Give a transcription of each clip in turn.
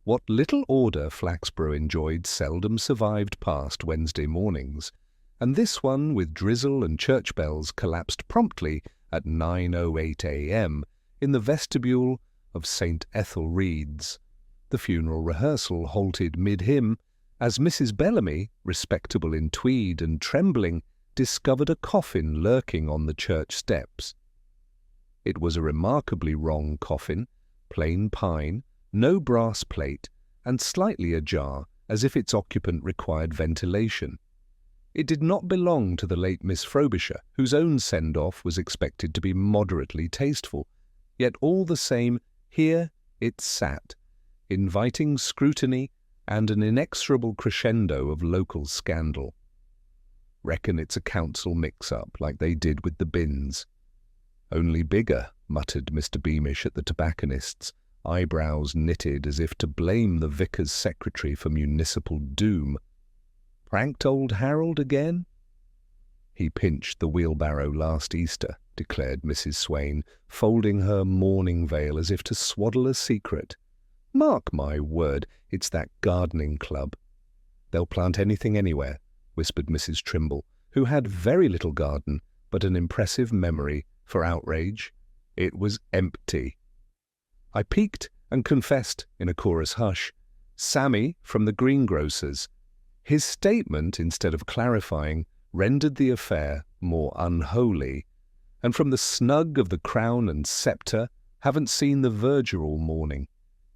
What little order Flaxborough enjoyed seldom survived past Wednesday mornings, and this one with drizzle and church bells collapsed promptly at 9:08 a.m. in the vestibule of St. Ethelreed's. The funeral rehearsal halted mid-hymn as Mrs. Bellamy, respectable in tweed and trembling, discovered a coffin lurking on the church steps. It was a remarkably wrong coffin, plain pine, no brass plate, and slightly ajar, as if its occupant required ventilation. It did not belong to the late Miss Frobisher, whose own send-off was expected to be moderately tasteful, yet all the same here it sat, inviting scrutiny and an inexorable crescendo of local scandal. "Reckon it's a council mix-up, like they did with the bins." "Only bigger," muttered Mr. Beamish at the tobacconist's, eyebrows knitted as if to blame the vicar's secretary for municipal doom. "Pranked old Harold again?" "He pinched the wheelbarrow last Easter," declared Mrs. Swain, folding her mourning veil as if to swaddle a secret. "Mark my word, it's that gardening club." "They'll plant anything anywhere," whispered Mrs. Trimble, who had very little garden but an impressive memory for outrage. It was empty. I peeked and confessed in a chorus hush. Sammy from the greengrocer's. His statement, instead of clarifying, rendered the affair more unholy. And from the snug of the Crown and Sceptre, haven't seen the verger all morning.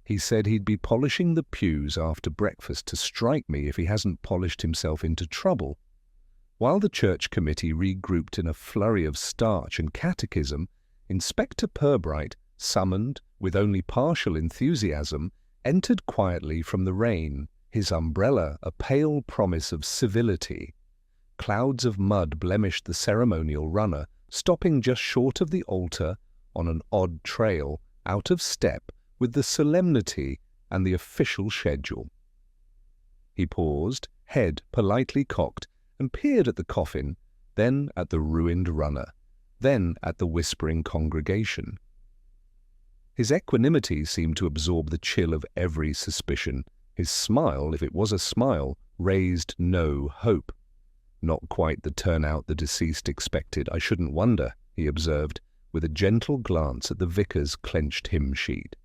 He said he'd be polishing the pews after breakfast to strike me if he hasn't polished himself into trouble. While the church committee regrouped in a flurry of starch and catechism, Inspector Purbright, summoned with only partial enthusiasm, entered quietly from the rain, his umbrella a pale promise of civility. Clouds of mud blemished the ceremonial runner, stopping just short of the altar on an odd trail, out of step with the solemnity and the official schedule. He paused, head politely cocked, and peered at the coffin, then at the ruined runner, then at the whispering congregation. His equanimity seemed to absorb the chill of every suspicion. His smile, if it was a smile, raised no hope. "Not quite the turnout the deceased expected, I shouldn't wonder," he observed, with a gentle glance at the vicar's clenched hymn sheet.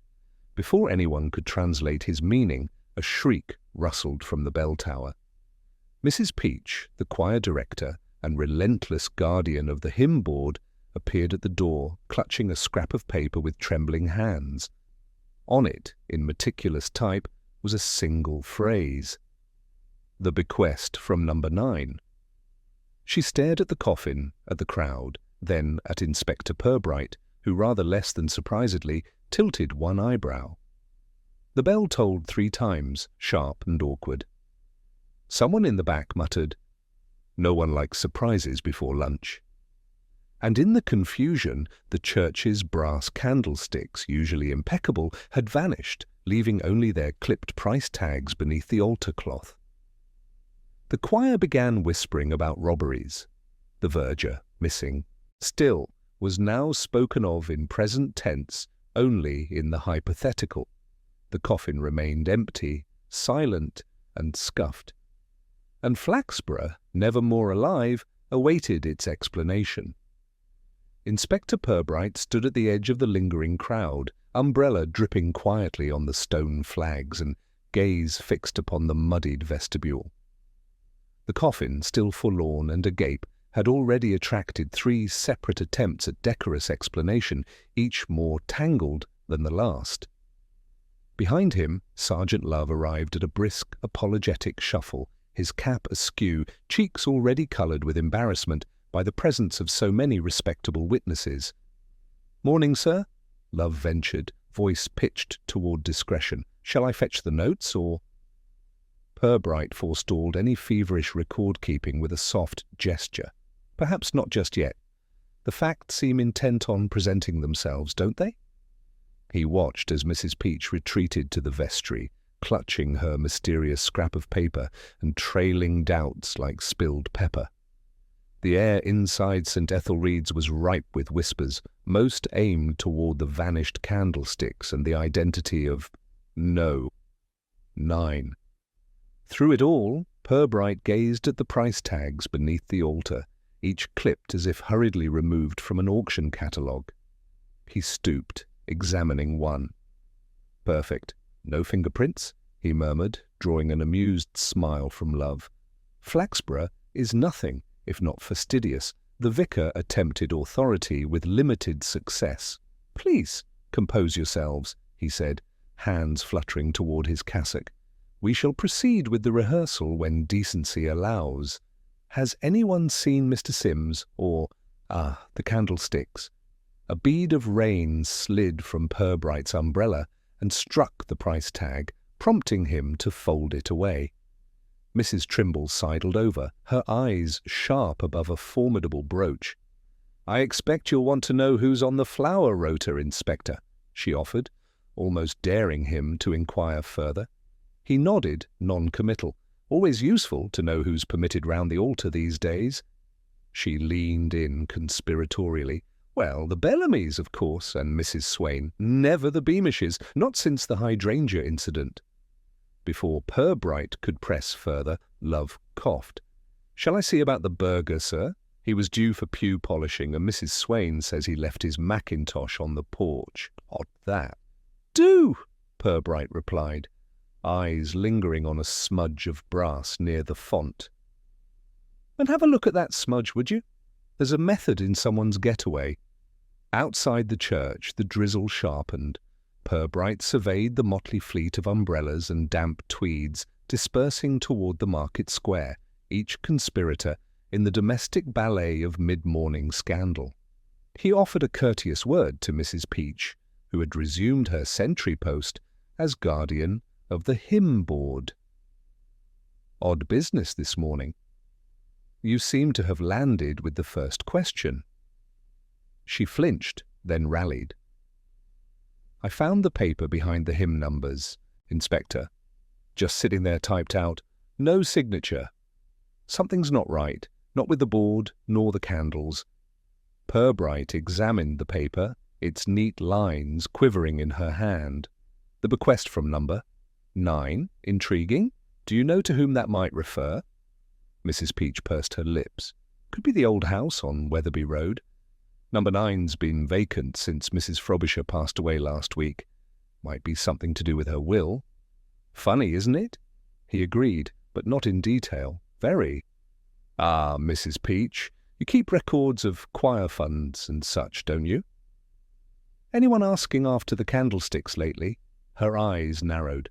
Before anyone could translate his meaning, a shriek rustled from the bell tower. Mrs. Peach, the choir director and relentless guardian of the hymn board, appeared at the door, clutching a scrap of paper with trembling hands. On it, in meticulous type, was a single phrase: "The bequest from number 9. She stared at the coffin, at the crowd, then at Inspector Purbright, who rather less than surprisedly tilted one eyebrow. The bell tolled 3 times, sharp and awkward. Someone in the back muttered, "No one likes surprises before lunch." And in the confusion, the church's brass candlesticks, usually impeccable, had vanished, leaving only their clipped price tags beneath the altar cloth. The choir began whispering about robberies. The verger, missing, still, was now spoken of in present tense, only in the hypothetical. The coffin remained empty, silent, and scuffed. And Flaxborough, never more alive, awaited its explanation. Inspector Purbright stood at the edge of the lingering crowd, umbrella dripping quietly on the stone flags and gaze fixed upon the muddied vestibule. The coffin, still forlorn and agape, had already attracted 3 separate attempts at decorous explanation, each more tangled than the last. Behind him, Sergeant Love arrived at a brisk, apologetic shuffle, his cap askew, cheeks already coloured with embarrassment by the presence of so many respectable witnesses. "Morning, sir," Love ventured, voice pitched toward discretion. "Shall I fetch the notes, or—" Purbright forestalled any feverish record-keeping with a soft gesture. "Perhaps not just yet. The facts seem intent on presenting themselves, don't they?" He watched as Mrs. Peach retreated to the vestry, clutching her mysterious scrap of paper and trailing doubts like spilled pepper. The air inside St. Ethelreed's was ripe with whispers, most aimed toward the vanished candlesticks and the identity of no. 9. Through it all, Purbright gazed at the price tags beneath the altar, each clipped as if hurriedly removed from an auction catalogue. He stooped, examining one. "Perfect. No fingerprints?" he murmured, drawing an amused smile from Love. "Flaxborough is nothing if not fastidious." The vicar attempted authority with limited success. "Please, compose yourselves," he said, hands fluttering toward his cassock. "We shall proceed with the rehearsal when decency allows. Has anyone seen Mr. Sims or, the candlesticks?" A bead of rain slid from Purbright's umbrella and struck the price tag, prompting him to fold it away. Mrs. Trimble sidled over, her eyes sharp above a formidable brooch. "I expect you'll want to know who's on the flower rota, Inspector," she offered, almost daring him to inquire further. He nodded, non-committal. "Always useful to know who's permitted round the altar these days." She leaned in conspiratorially. "Well, the Bellamys, of course, and Mrs. Swain. Never the Beamishes, not since the hydrangea incident." Before Purbright could press further, Love coughed. "Shall I see about the burger, sir? He was due for pew polishing, and Mrs. Swain says he left his mackintosh on the porch. Odd that." "Do," Purbright replied, eyes lingering on a smudge of brass near the font. "And have a look at that smudge, would you? There's a method in someone's getaway." Outside the church, the drizzle sharpened. Purbright surveyed the motley fleet of umbrellas and damp tweeds dispersing toward the market square, each conspirator in the domestic ballet of mid-morning scandal. He offered a courteous word to Mrs. Peach, who had resumed her sentry post as guardian of the hymn board. "Odd business this morning. You seem to have landed with the first question." She flinched, then rallied. "I found the paper behind the hymn numbers, Inspector. Just sitting there typed out. No signature. Something's not right, not with the board nor the candles." Purbright examined the paper, its neat lines quivering in her hand. "The bequest from number 9. Intriguing. Do you know to whom that might refer?" Mrs. Peach pursed her lips. "Could be the old house on Wetherby Road. Number 9's been vacant since Mrs. Frobisher passed away last week. Might be something to do with her will." "Funny, isn't it?" He agreed, but not in detail. "Very." "Ah, Mrs. Peach, you keep records of choir funds and such, don't you?" "Anyone asking after the candlesticks lately?" Her eyes narrowed.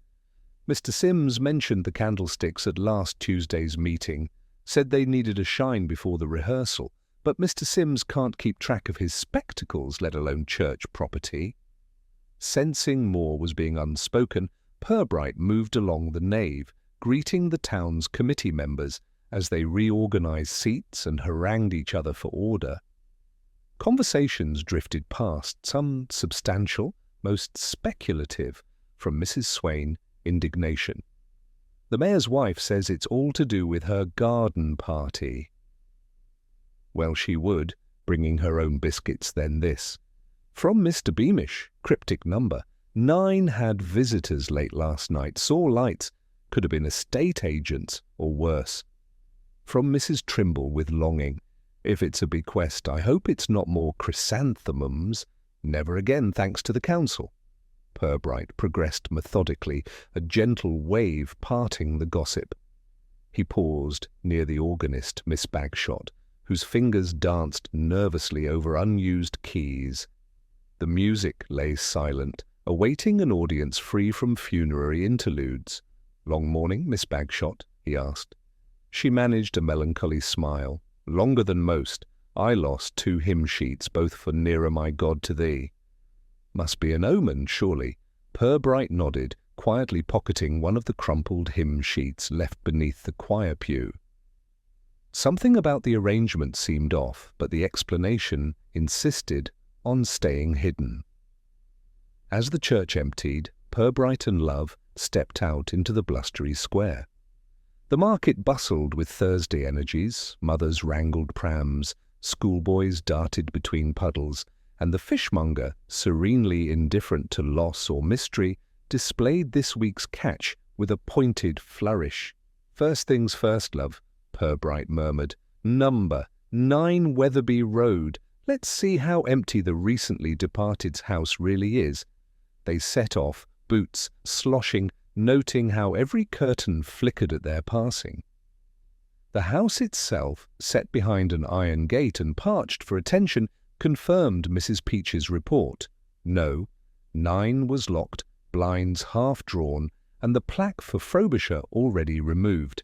"Mr. Sims mentioned the candlesticks at last Tuesday's meeting, said they needed a shine before the rehearsal, but Mr. Sims can't keep track of his spectacles, let alone church property." Sensing more was being unspoken, Purbright moved along the nave, greeting the town's committee members as they reorganized seats and harangued each other for order. Conversations drifted past, some substantial, most speculative, from Mrs. Swain, indignation. "The mayor's wife says it's all to do with her garden party." Well, she would, bringing her own biscuits, then this. "From Mr. Beamish, cryptic number. 9 had visitors late last night, saw lights, could have been estate agents, or worse." From Mrs. Trimble with longing. "If it's a bequest, I hope it's not more chrysanthemums. Never again, thanks to the council." Purbright progressed methodically, a gentle wave parting the gossip. He paused near the organist, Miss Bagshot, whose fingers danced nervously over unused keys. The music lay silent, awaiting an audience free from funerary interludes. "Long morning, Miss Bagshot?" he asked. She managed a melancholy smile. "Longer than most. I lost 2 hymn sheets, both for Nearer My God to Thee." "Must be an omen, surely." Purbright nodded, quietly pocketing one of the crumpled hymn sheets left beneath the choir pew. Something about the arrangement seemed off, but the explanation insisted on staying hidden. As the church emptied, Purbright and Love stepped out into the blustery square. The market bustled with Thursday energies, mothers wrangled prams, schoolboys darted between puddles, and the fishmonger, serenely indifferent to loss or mystery, displayed this week's catch with a pointed flourish. "First things first, love," Purbright murmured. "Number 9 Wetherby Road. Let's see how empty the recently departed's house really is." They set off, boots sloshing, noting how every curtain flickered at their passing. The house itself, set behind an iron gate and parched for attention, confirmed Mrs. Peach's report. No, 9 was locked, blinds half drawn, and the plaque for Frobisher already removed.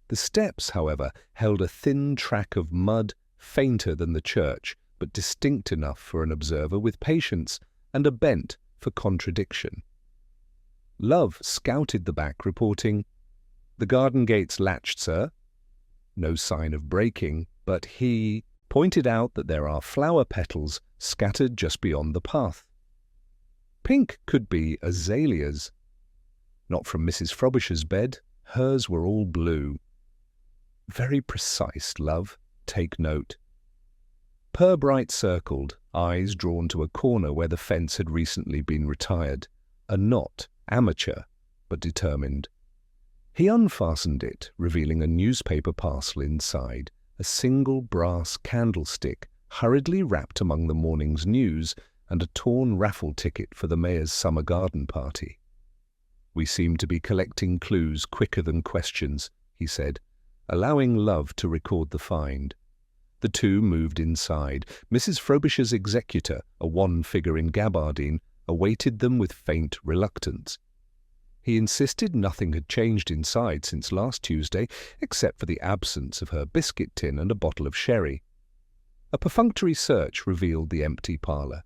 The steps, however, held a thin track of mud, fainter than the church, but distinct enough for an observer with patience, and a bent for contradiction. Love scouted the back, reporting, "The garden gate's latched, sir." No sign of breaking, but he pointed out that there are flower petals scattered just beyond the path. Pink could be azaleas. Not from Mrs. Frobisher's bed. Hers were all blue. "Very precise, love. Take note." Purbright circled, eyes drawn to a corner where the fence had recently been retired. A knot, amateur, but determined. He unfastened it, revealing a newspaper parcel inside, a single brass candlestick hurriedly wrapped among the morning's news, and a torn raffle ticket for the mayor's summer garden party. "We seem to be collecting clues quicker than questions," he said, allowing Love to record the find. The two moved inside. Mrs. Frobisher's executor, a wan figure in gabardine, awaited them with faint reluctance. He insisted nothing had changed inside since last Tuesday, except for the absence of her biscuit tin and a bottle of sherry. A perfunctory search revealed the empty parlour.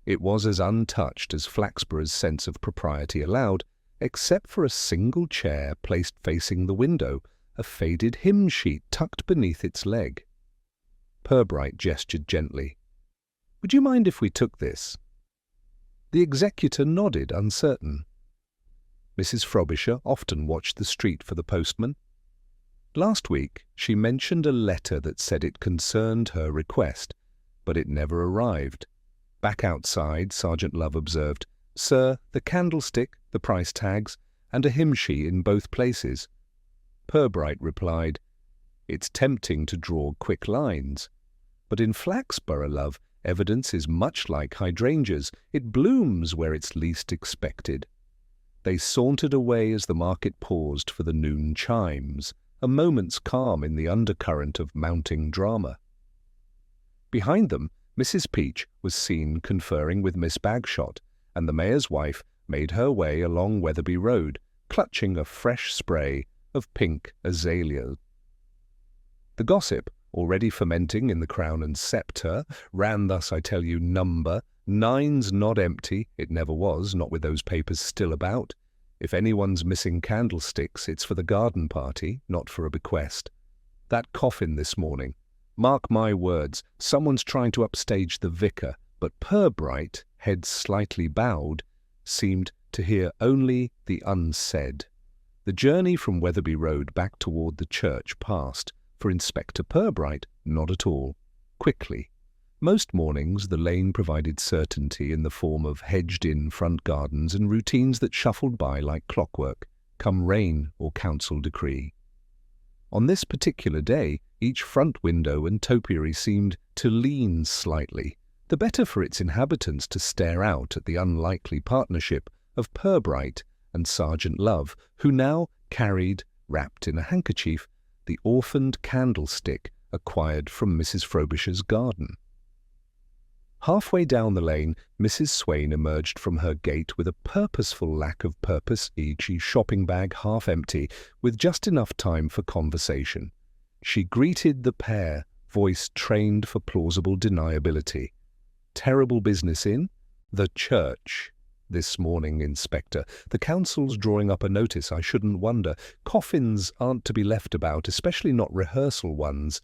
It was as untouched as Flaxborough's sense of propriety allowed, except for a single chair placed facing the window, a faded hymn sheet tucked beneath its leg. Purbright gestured gently. "Would you mind if we took this?" The executor nodded, uncertain. Mrs. Frobisher often watched the street for the postman. Last week she mentioned a letter that said it concerned her request, but it never arrived. Back outside, Sergeant Love observed, "Sir, the candlestick, the price tags, and a hymn sheet in both places." Purbright replied, "It's tempting to draw quick lines. But in Flaxborough, love, evidence is much like hydrangeas. It blooms where it's least expected." They sauntered away as the market paused for the noon chimes, a moment's calm in the undercurrent of mounting drama. Behind them, Mrs. Peach was seen conferring with Miss Bagshot, and the mayor's wife made her way along Wetherby Road, clutching a fresh spray of pink azalea. The gossip, already fermenting in the Crown and Sceptre, ran thus, I tell you, number 9's not empty. It never was, not with those papers still about. If anyone's missing candlesticks, it's for the garden party, not for a bequest. That coffin this morning. Mark my words, someone's trying to upstage the vicar, but Purbright, head slightly bowed, seemed to hear only the unsaid. The journey from Wetherby Road back toward the church passed, for Inspector Purbright, not at all. Quickly. Most mornings the lane provided certainty in the form of hedged-in front gardens and routines that shuffled by like clockwork, come rain or council decree. On this particular day, each front window and topiary seemed to lean slightly, the better for its inhabitants to stare out at the unlikely partnership of Purbright and Sergeant Love, who now carried, wrapped in a handkerchief, the orphaned candlestick acquired from Mrs. Frobisher's garden. Halfway down the lane, Mrs. Swain emerged from her gate with a purposeful lack of purpose, e.g. shopping bag half empty, with just enough time for conversation. She greeted the pair, voice trained for plausible deniability. "Terrible business in the church this morning, Inspector. The council's drawing up a notice, I shouldn't wonder. Coffins aren't to be left about, especially not rehearsal ones.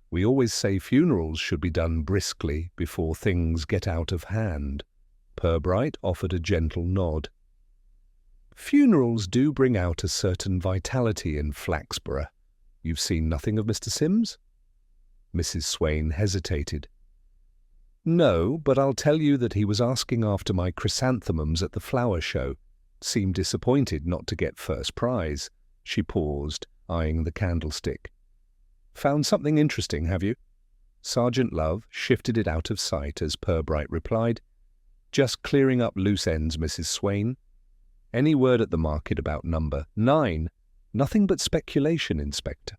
We always say funerals should be done briskly before things get out of hand." Purbright offered a gentle nod. "Funerals do bring out a certain vitality in Flaxborough. You've seen nothing of Mr. Sims?" Mrs. Swain hesitated. "No, but I'll tell you that he was asking after my chrysanthemums at the flower show. seemed disappointed not to get first prize. She paused, eyeing the candlestick. "Found something interesting, have you?" Sergeant Love shifted it out of sight as Purbright replied, "Just clearing up loose ends, Mrs. Swain. Any word at the market about number 9? Nothing but speculation, Inspector."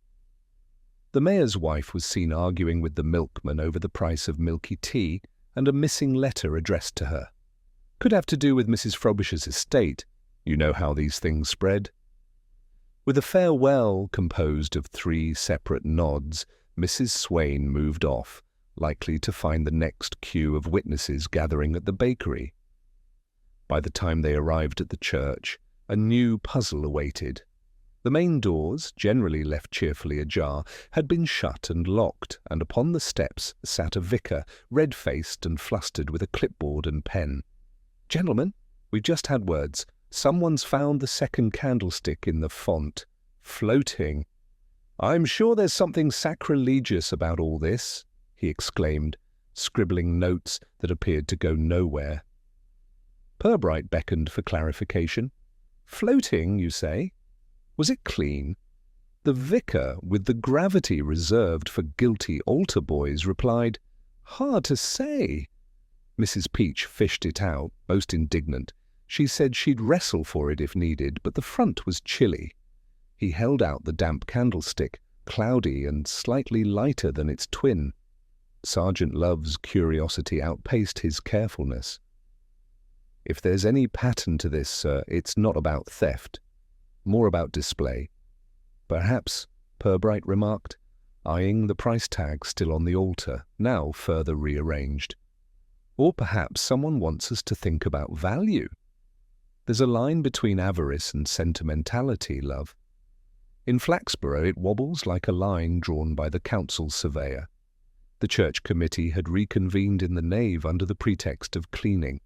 The mayor's wife was seen arguing with the milkman over the price of milky tea and a missing letter addressed to her. "Could have to do with Mrs. Frobisher's estate. You know how these things spread." With a farewell composed of 3 separate nods, Mrs. Swain moved off, likely to find the next queue of witnesses gathering at the bakery. By the time they arrived at the church, a new puzzle awaited. The main doors, generally left cheerfully ajar, had been shut and locked, and upon the steps sat a vicar, red-faced and flustered with a clipboard and pen. "Gentlemen, we've just had words. Someone's found the second candlestick in the font. Floating. I'm sure there's something sacrilegious about all this," he exclaimed, scribbling notes that appeared to go nowhere. Purbright beckoned for clarification. "Floating, you say? Was it clean?" The vicar, with the gravity reserved for guilty altar boys, replied, "Hard to say." Mrs. Peach fished it out, most indignant. She said she'd wrestle for it if needed, but the front was chilly. He held out the damp candlestick, cloudy and slightly lighter than its twin. Sergeant Love's curiosity outpaced his carefulness. "If there's any pattern to this, sir, it's not about theft. More about display." "Perhaps," Purbright remarked, eyeing the price tag still on the altar, now further rearranged. "Or perhaps someone wants us to think about value. There's a line between avarice and sentimentality, Love. In Flaxborough it wobbles like a line drawn by the council surveyor. The church committee had reconvened in the nave under the pretext of cleaning.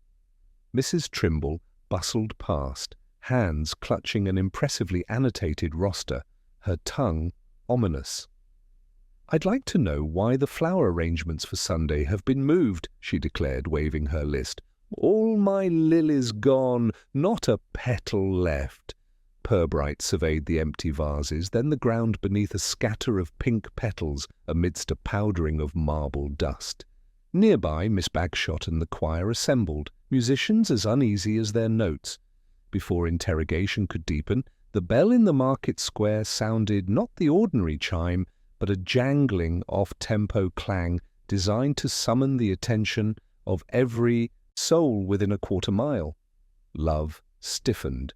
Mrs. Trimble bustled past, hands clutching an impressively annotated roster, her tongue ominous. "I'd like to know why the flower arrangements for Sunday have been moved," she declared, waving her list. "All my lilies gone, not a petal left." Purbright surveyed the empty vases, then the ground beneath a scatter of pink petals amidst a powdering of marble dust. Nearby, Miss Bagshot and the choir assembled, musicians as uneasy as their notes. Before interrogation could deepen, the bell in the market square sounded not the ordinary chime, but a jangling, off-tempo clang designed to summon the attention of every soul within a quarter mile. Love stiffened.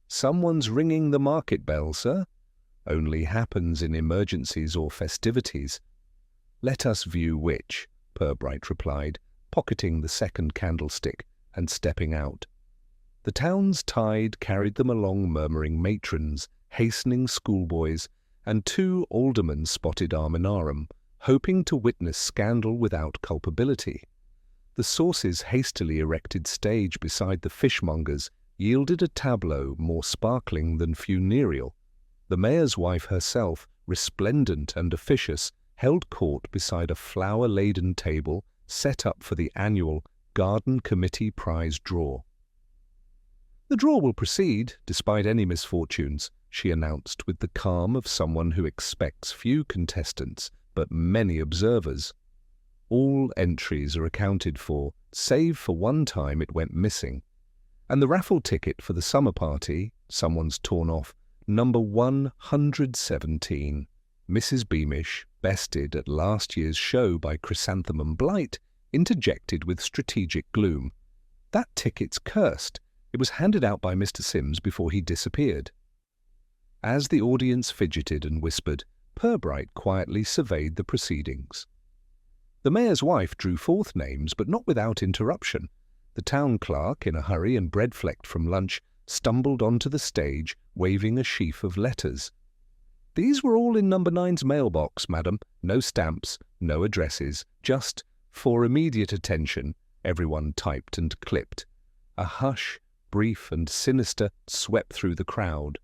"Someone's ringing the market bell, sir. Only happens in emergencies or festivities." "Let us view which," Purbright replied, pocketing the second candlestick and stepping out. The town's tide carried them along murmuring matrons, hastening schoolboys, and 2 aldermen spotted arm in arm, hoping to witness scandal without culpability. The sauce's hastily erected stage beside the fishmonger's yielded a tableau more sparkling than funereal. The mayor's wife herself, resplendent and officious, held court beside a flower-laden table set up for the annual Garden Committee prize draw. "The draw will proceed, despite any misfortunes," she announced with the calm of someone who expects few contestants, but many observers. All entries are accounted for, save for one time it went missing. And the raffle ticket for the summer party, someone's torn off, number 117, Mrs. Beamish, bested at last year's show by Chrysanthemum Blight, interjected with strategic gloom. "That ticket's cursed. It was handed out by Mr. Sims before he disappeared." As the audience fidgeted and whispered, Purbright quietly surveyed the proceedings. The mayor's wife drew forth names, but not without interruption. The town clerk, in a hurry and bread-flecked from lunch, stumbled onto the stage, waving a sheaf of letters. "These were all in number 9's mailbox, madam. No stamps, no addresses, just 'for immediate attention,'" everyone typed and clipped. A hush, brief and sinister, swept through the crowd.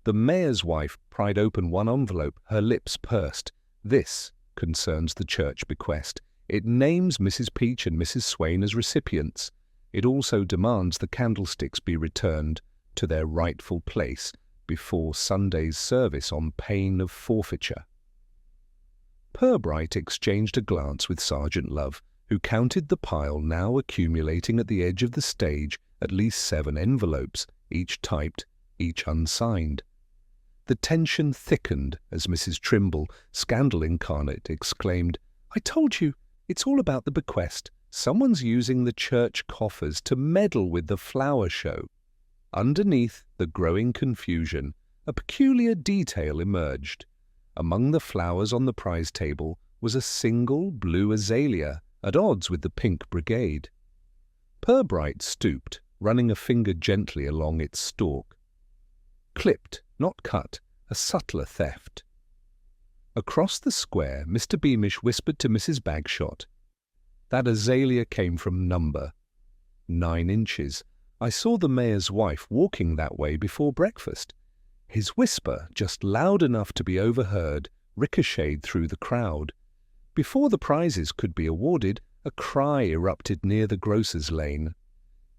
The mayor's wife pried open one envelope, her lips pursed. "This concerns the church bequest. It names Mrs. Peach and Mrs. Swain as recipients. It also demands the candlesticks be returned. to their rightful place before Sunday's service on pain of forfeiture. Purbright exchanged a glance with Sergeant Love, who counted the pile now accumulating at the edge of the stage at least 7 envelopes, each typed, each unsigned. The tension thickened as Mrs. Trimble, scandal incarnate, exclaimed, "I told you, it's all about the bequest. Someone's using the church coffers to meddle with the flower show." Underneath the growing confusion, a peculiar detail emerged. Among the flowers on the prize table was a single blue azalea, at odds with the pink brigade. Purbright stooped, running a finger gently along its stalk. Clipped, not cut, a subtler theft. Across the square, Mr. Beamish whispered to Mrs. Bagshot, "That azalea came from number 9 inches. I saw the mayor's wife walking that way before breakfast." His whisper, just loud enough to be overheard, ricocheted through the crowd. Before the prizes could be awarded, a cry erupted near the grocer's lane.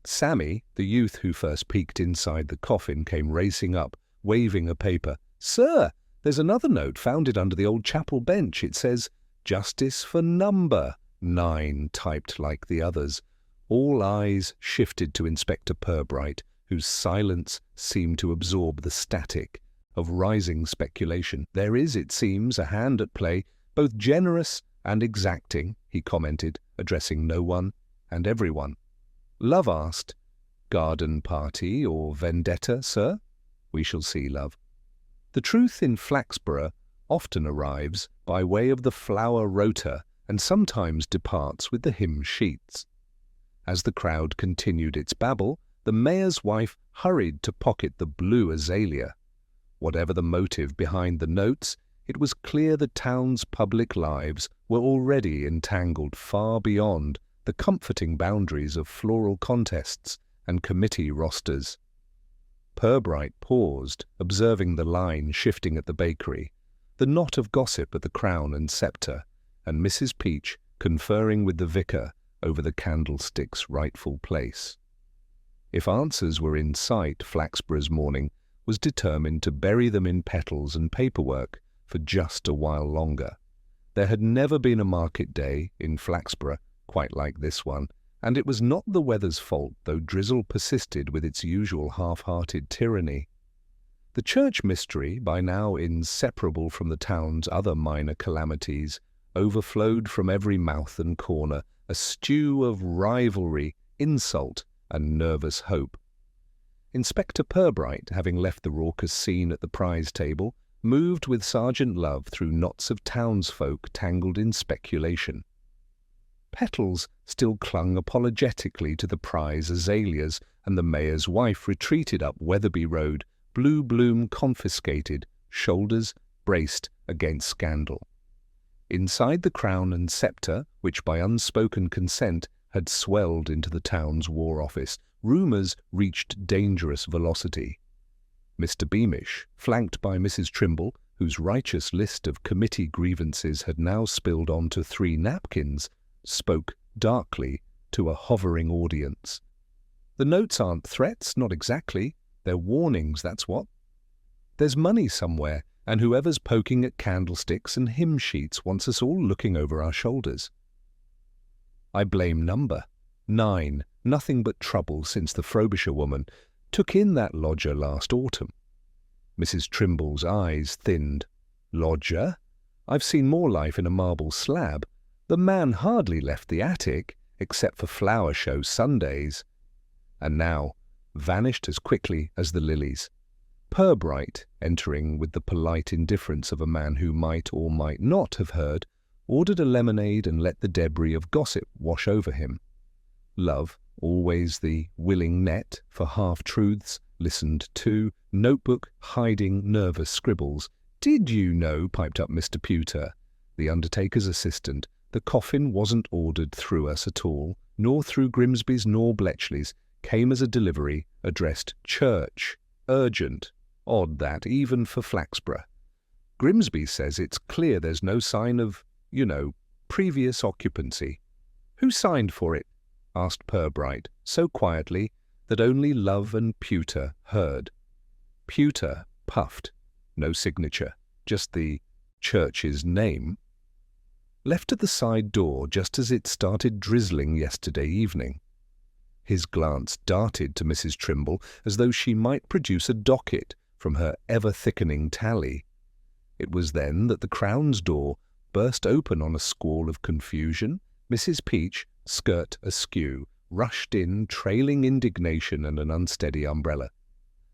Sammy, the youth who first peeked inside the coffin, came racing up, waving a paper. "Sir, there's another note found it under the old chapel bench. It says, 'Justice for number 9,' typed like the others." All eyes shifted to Inspector Purbright, whose silence seemed to absorb the static of rising speculation. "There is, it seems, a hand at play, both generous and exacting," he commented, addressing no one and everyone. Love asked, "Garden party or vendetta, sir?" "We shall see, Love." The truth in Flaxborough often arrives by way of the flower rota and sometimes departs with the hymn sheets. As the crowd continued its babble, the mayor's wife hurried to pocket the blue azalea. Whatever the motive behind the notes, it was clear the town's public lives were already entangled far beyond the comforting boundaries of floral contests and committee rosters. Purbright paused, observing the line shifting at the bakery, the knot of gossip at the Crown and Sceptre, and Mrs. Peach conferring with the vicar over the candlestick's rightful place. If answers were in sight, Flaxborough's morning was determined to bury them in petals and paperwork for just a while longer. There had never been a market day in Flaxborough quite like this one, and it was not the weather's fault, though drizzle persisted with its usual half-hearted tyranny. The church mystery, by now inseparable from the town's other minor calamities, overflowed from every mouth and corner, a stew of rivalry, insult, and nervous hope. Inspector Purbright, having left the raucous scene at the prize table, moved with Sergeant Love through knots of townsfolk tangled in speculation. Petals still clung apologetically to the prize azaleas, and the mayor's wife retreated up Weatherby Road, blue bloom confiscated, shoulders braced against scandal. Inside the Crown and Sceptre, which by unspoken consent had swelled into the town's war office, rumours reached dangerous velocity. Mr. Beamish, flanked by Mrs. Trimble, whose righteous list of committee grievances had now spilled onto 3 napkins, spoke darkly to a hovering audience. "The notes aren't threats, not exactly. They're warnings, that's what. There's money somewhere, and whoever's poking at candlesticks and hymn sheets wants us all looking over our shoulders. I blame number 9, nothing but trouble since the Frobisher woman took in that lodger last autumn." Mrs. Trimble's eyes thinned. "Lodger? I've seen more life in a marble slab. The man hardly left the attic, except for flower show Sundays." And now vanished as quickly as the lilies. Purbright, entering with the polite indifference of a man who might or might not have heard, ordered a lemonade and let the debris of gossip wash over him. Love, always the willing net for half-truths, listened to, notebook hiding nervous scribbles. "Did you know," piped up Mr. Pewter, the undertaker's assistant, "the coffin wasn't ordered through us at all, nor through Grimsby's nor Bletchley's, came as a delivery addressed church, urgent. Odd that, even for Flaxborough. Grimsby says it's clear there's no sign of, previous occupancy." "Who signed for it?" asked Purbright, so quietly that only Love and Pewter heard. Pewter puffed. No signature, just the church's name. Left at the side door just as it started drizzling yesterday evening. His glance darted to Mrs. Trimble as though she might produce a docket from her ever-thickening tally. It was then that the Crown's door burst open on a squall of confusion. Mrs. Peach, skirt askew, rushed in, trailing indignation and an unsteady umbrella.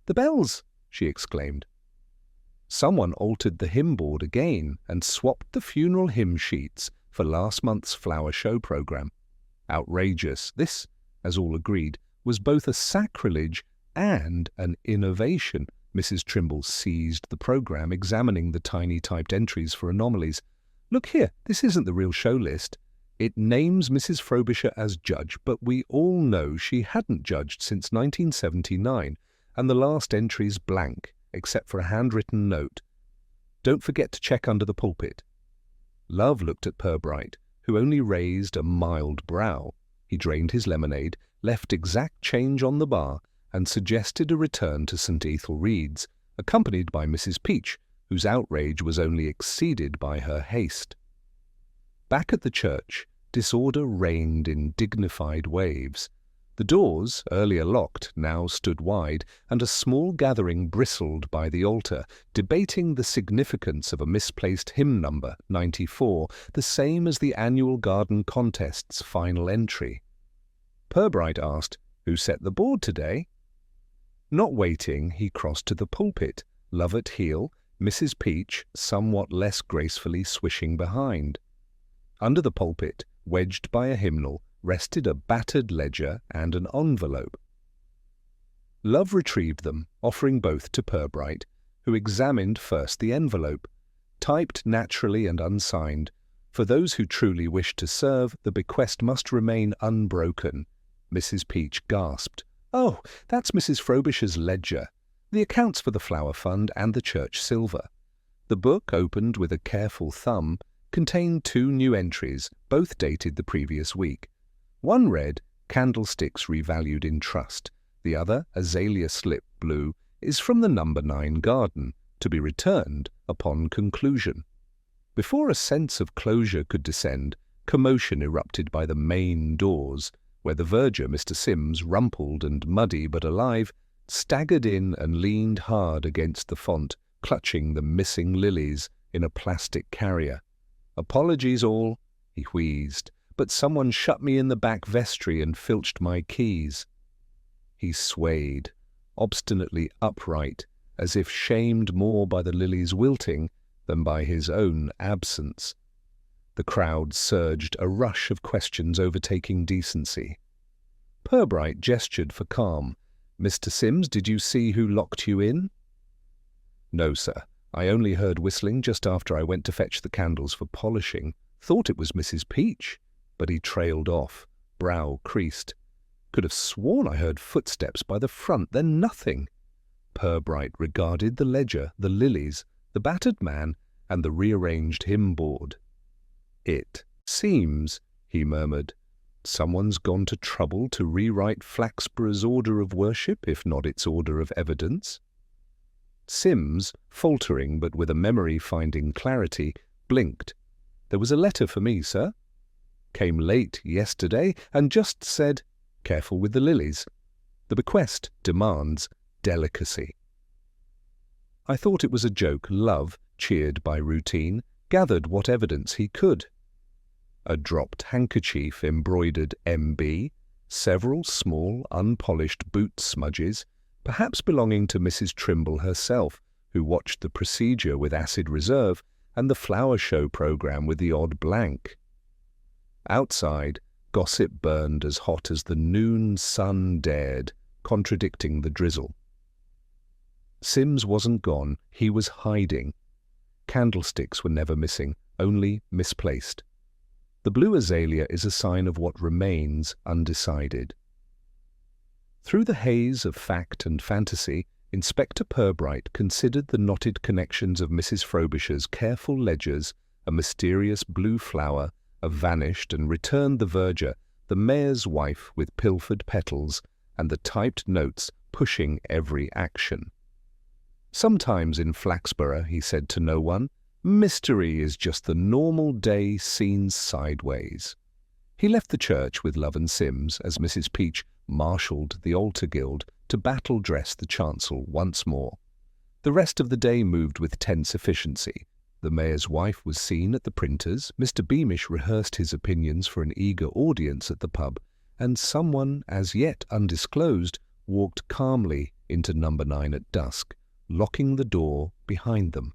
"The bells!" she exclaimed. Someone altered the hymn board again and swapped the funeral hymn sheets for last month's flower show program. Outrageous. This, as all agreed, was both a sacrilege and an innovation. Mrs. Trimble seized the program, examining the tiny typed entries for anomalies. "Look here, this isn't the real show list. It names Mrs. Frobisher as judge, but we all know she hadn't judged since 1979, and the last entry's blank, except for a handwritten note. Don't forget to check under the pulpit." Love looked at Purbright, who only raised a mild brow. He drained his lemonade, left exact change on the bar, and suggested a return to St. Ethel Reed's, accompanied by Mrs. Peach, whose outrage was only exceeded by her haste. Back at the church, disorder reigned in dignified waves. The doors, earlier locked, now stood wide, and a small gathering bristled by the altar, debating the significance of a misplaced hymn number, 94, the same as the annual garden contest's final entry. Purbright asked, "Who set the board today?" Not waiting, he crossed to the pulpit, Love at heel, Mrs. Peach somewhat less gracefully swishing behind. Under the pulpit, wedged by a hymnal, rested a battered ledger and an envelope. Love retrieved them, offering both to Purbright, who examined first the envelope. Typed naturally and unsigned, for those who truly wish to serve, the bequest must remain unbroken. Mrs. Peach gasped. "Oh, that's Mrs. Frobisher's ledger, the accounts for the flower fund and the church silver." The book, opened with a careful thumb, contained 2 new entries, both dated the previous week. One read, "Candlesticks revalued in trust." The other, azalea slip blue, is from the number 9 garden, to be returned upon conclusion. Before a sense of closure could descend, commotion erupted by the main doors, where the verger, Mr. Sims, rumpled and muddy but alive, staggered in and leaned hard against the font, clutching the missing lilies in a plastic carrier. "Apologies all," he wheezed, "but someone shut me in the back vestry and filched my keys." He swayed, obstinately upright, as if shamed more by the lilies wilting than by his own absence. The crowd surged, a rush of questions overtaking decency. Purbright gestured for calm. "Mr. Sims, did you see who locked you in?" "No, sir. I only heard whistling just after I went to fetch the candles for polishing. Thought it was Mrs. Peach." But he trailed off, brow creased. "Could have sworn I heard footsteps by the front, then nothing." Purbright regarded the ledger, the lilies, the battered man, and the rearranged hymn board. "It seems," he murmured, "someone's gone to trouble to rewrite Flaxborough's order of worship, if not its order of evidence." Sims, faltering but with a memory finding clarity, blinked. "There was a letter for me, sir. Came late yesterday and just said, 'Careful with the lilies. The bequest demands delicacy.'" I thought it was a joke. Love, cheered by routine, gathered what evidence he could. A dropped handkerchief embroidered MB, several small, unpolished boot smudges, perhaps belonging to Mrs. Trimble herself, who watched the procedure with acid reserve, and the flower show program with the odd blank. Outside, gossip burned as hot as the noon sun dared, contradicting the drizzle. Sims wasn't gone, he was hiding. Candlesticks were never missing, only misplaced. The blue azalea is a sign of what remains undecided. Through the haze of fact and fantasy, Inspector Purbright considered the knotted connections of Mrs. Frobisher's careful ledgers, a mysterious blue flower, a vanished and returned the verger, the mayor's wife with pilfered petals, and the typed notes pushing every action. Sometimes in Flaxborough, he said to no one, mystery is just the normal day seen sideways. He left the church with Love and Sims as Mrs. Peach marshalled the altar guild to battle-dress the chancel once more. The rest of the day moved with tense efficiency. The mayor's wife was seen at the printer's, Mr. Beamish rehearsed his opinions for an eager audience at the pub, and someone, as yet undisclosed, walked calmly into number 9 at dusk, locking the door behind them.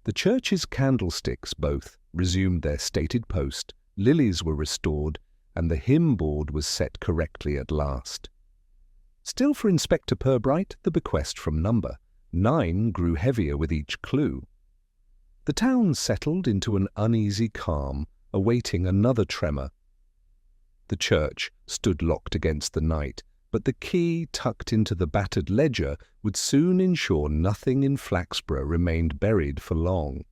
The church's candlesticks both resumed their stated post, lilies were restored, and the hymn board was set correctly at last. Still for Inspector Purbright, the bequest from number 9 grew heavier with each clue. The town settled into an uneasy calm, awaiting another tremor. The church stood locked against the night, but the key tucked into the battered ledger would soon ensure nothing in Flaxborough remained buried for long.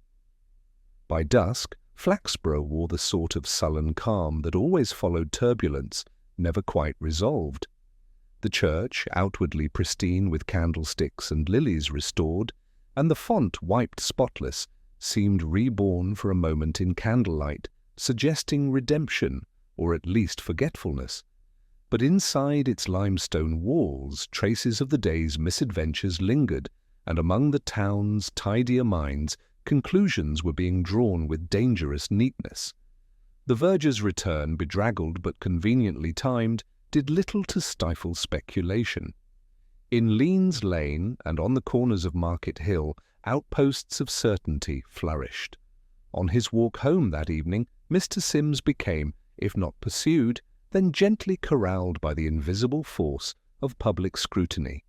By dusk, Flaxborough wore the sort of sullen calm that always followed turbulence, never quite resolved. The church, outwardly pristine with candlesticks and lilies restored, and the font wiped spotless, seemed reborn for a moment in candlelight, suggesting redemption, or at least forgetfulness. But inside its limestone walls, traces of the day's misadventures lingered, and among the town's tidier minds, conclusions were being drawn with dangerous neatness. The verger's return, bedraggled but conveniently timed, did little to stifle speculation. In Lean's Lane and on the corners of Market Hill, outposts of certainty flourished. On his walk home that evening, Mr. Sims became, if not pursued, then gently corralled by the invisible force of public scrutiny.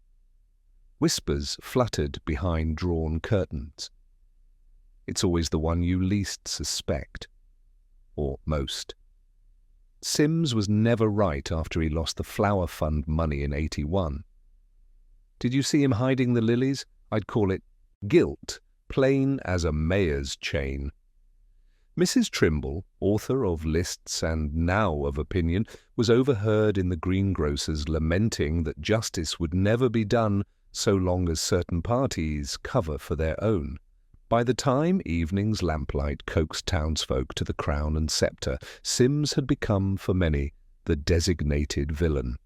Whispers fluttered behind drawn curtains. It's always the one you least suspect. Or most. Sims was never right after he lost the Flower Fund money in '81. Did you see him hiding the lilies? I'd call it guilt, plain as a mayor's chain. Mrs. Trimble, author of lists and now of opinion, was overheard in the greengrocer's lamenting that justice would never be done so long as certain parties cover for their own. By the time evening's lamplight coaxed townsfolk to the crown and sceptre, Sims had become, for many, the designated villain.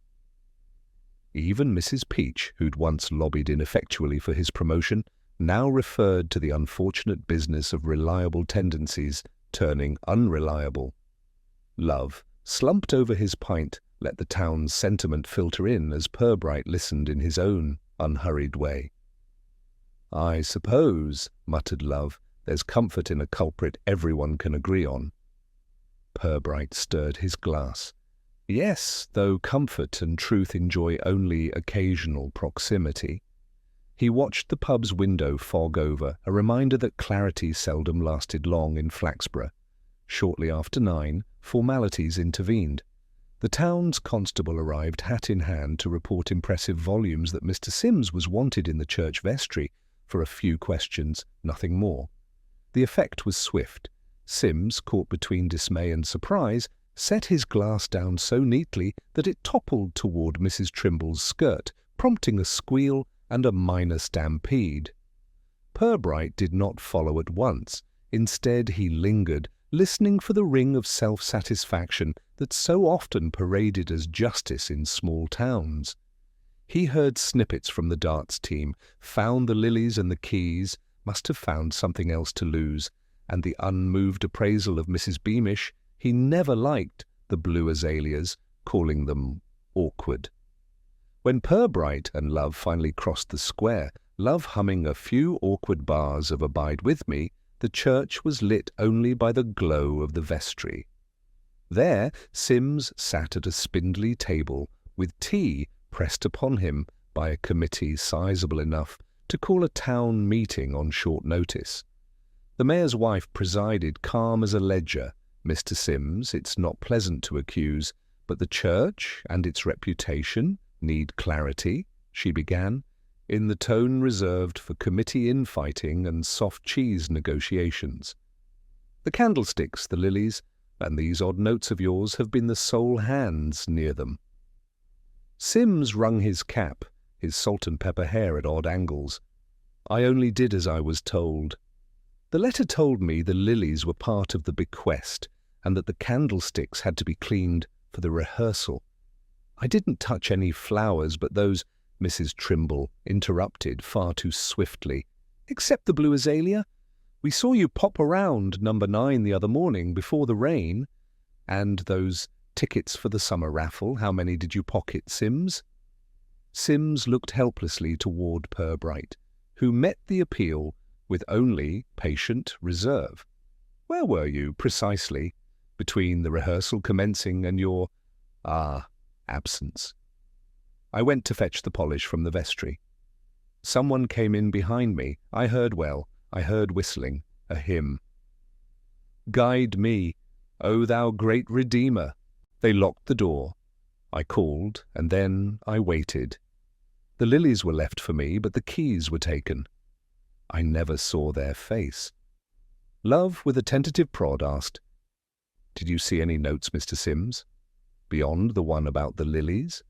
Even Mrs. Peach, who'd once lobbied ineffectually for his promotion, now referred to the unfortunate business of reliable tendencies turning unreliable. Love, slumped over his pint, let the town's sentiment filter in as Purbright listened in his own unhurried way. "I suppose," muttered Love, "there's comfort in a culprit everyone can agree on." Purbright stirred his glass. Yes, though comfort and truth enjoy only occasional proximity. He watched the pub's window fog over, a reminder that clarity seldom lasted long in Flaxborough. Shortly after 9, formalities intervened. The town's constable arrived hat in hand to report impressive volumes that Mr. Sims was wanted in the church vestry for a few questions, nothing more. The effect was swift. Sims, caught between dismay and surprise, set his glass down so neatly that it toppled toward Mrs. Trimble's skirt, prompting a squeal and a minor stampede. Purbright did not follow at once. Instead, he lingered, listening for the ring of self-satisfaction that so often paraded as justice in small towns. He heard snippets from the darts team, found the lilies and the keys, must have found something else to lose, and the unmoved appraisal of Mrs. Beamish. He never liked the blue azaleas, calling them awkward. When Purbright and Love finally crossed the square, Love humming a few awkward bars of Abide With Me, the church was lit only by the glow of the vestry. There, Sims sat at a spindly table, with tea pressed upon him by a committee sizable enough to call a town meeting on short notice. The mayor's wife presided, calm as a ledger. "Mr. Sims, it's not pleasant to accuse, but the church and its reputation need clarity," she began, in the tone reserved for committee infighting and soft cheese negotiations. "The candlesticks, the lilies, and these odd notes of yours have been the sole hands near them." Sims wrung his cap, his salt and pepper hair at odd angles. I only did as I was told. The letter told me the lilies were part of the bequest and that the candlesticks had to be cleaned for the rehearsal. I didn't touch any flowers, but those Mrs. Trimble interrupted far too swiftly. Except the blue azalea. We saw you pop around number 9 the other morning before the rain. And those tickets for the summer raffle, how many did you pocket, Sims? Sims looked helplessly toward Purbright, who met the appeal with only patient reserve. Where were you, precisely, between the rehearsal commencing and your, absence? I went to fetch the polish from the vestry. Someone came in behind me. I heard whistling, a hymn. Guide me, O thou great Redeemer. They locked the door. I called, and then I waited. The lilies were left for me, but the keys were taken. I never saw their face. Love, with a tentative prod, asked, "Did you see any notes, Mr. Sims, beyond the one about the lilies?"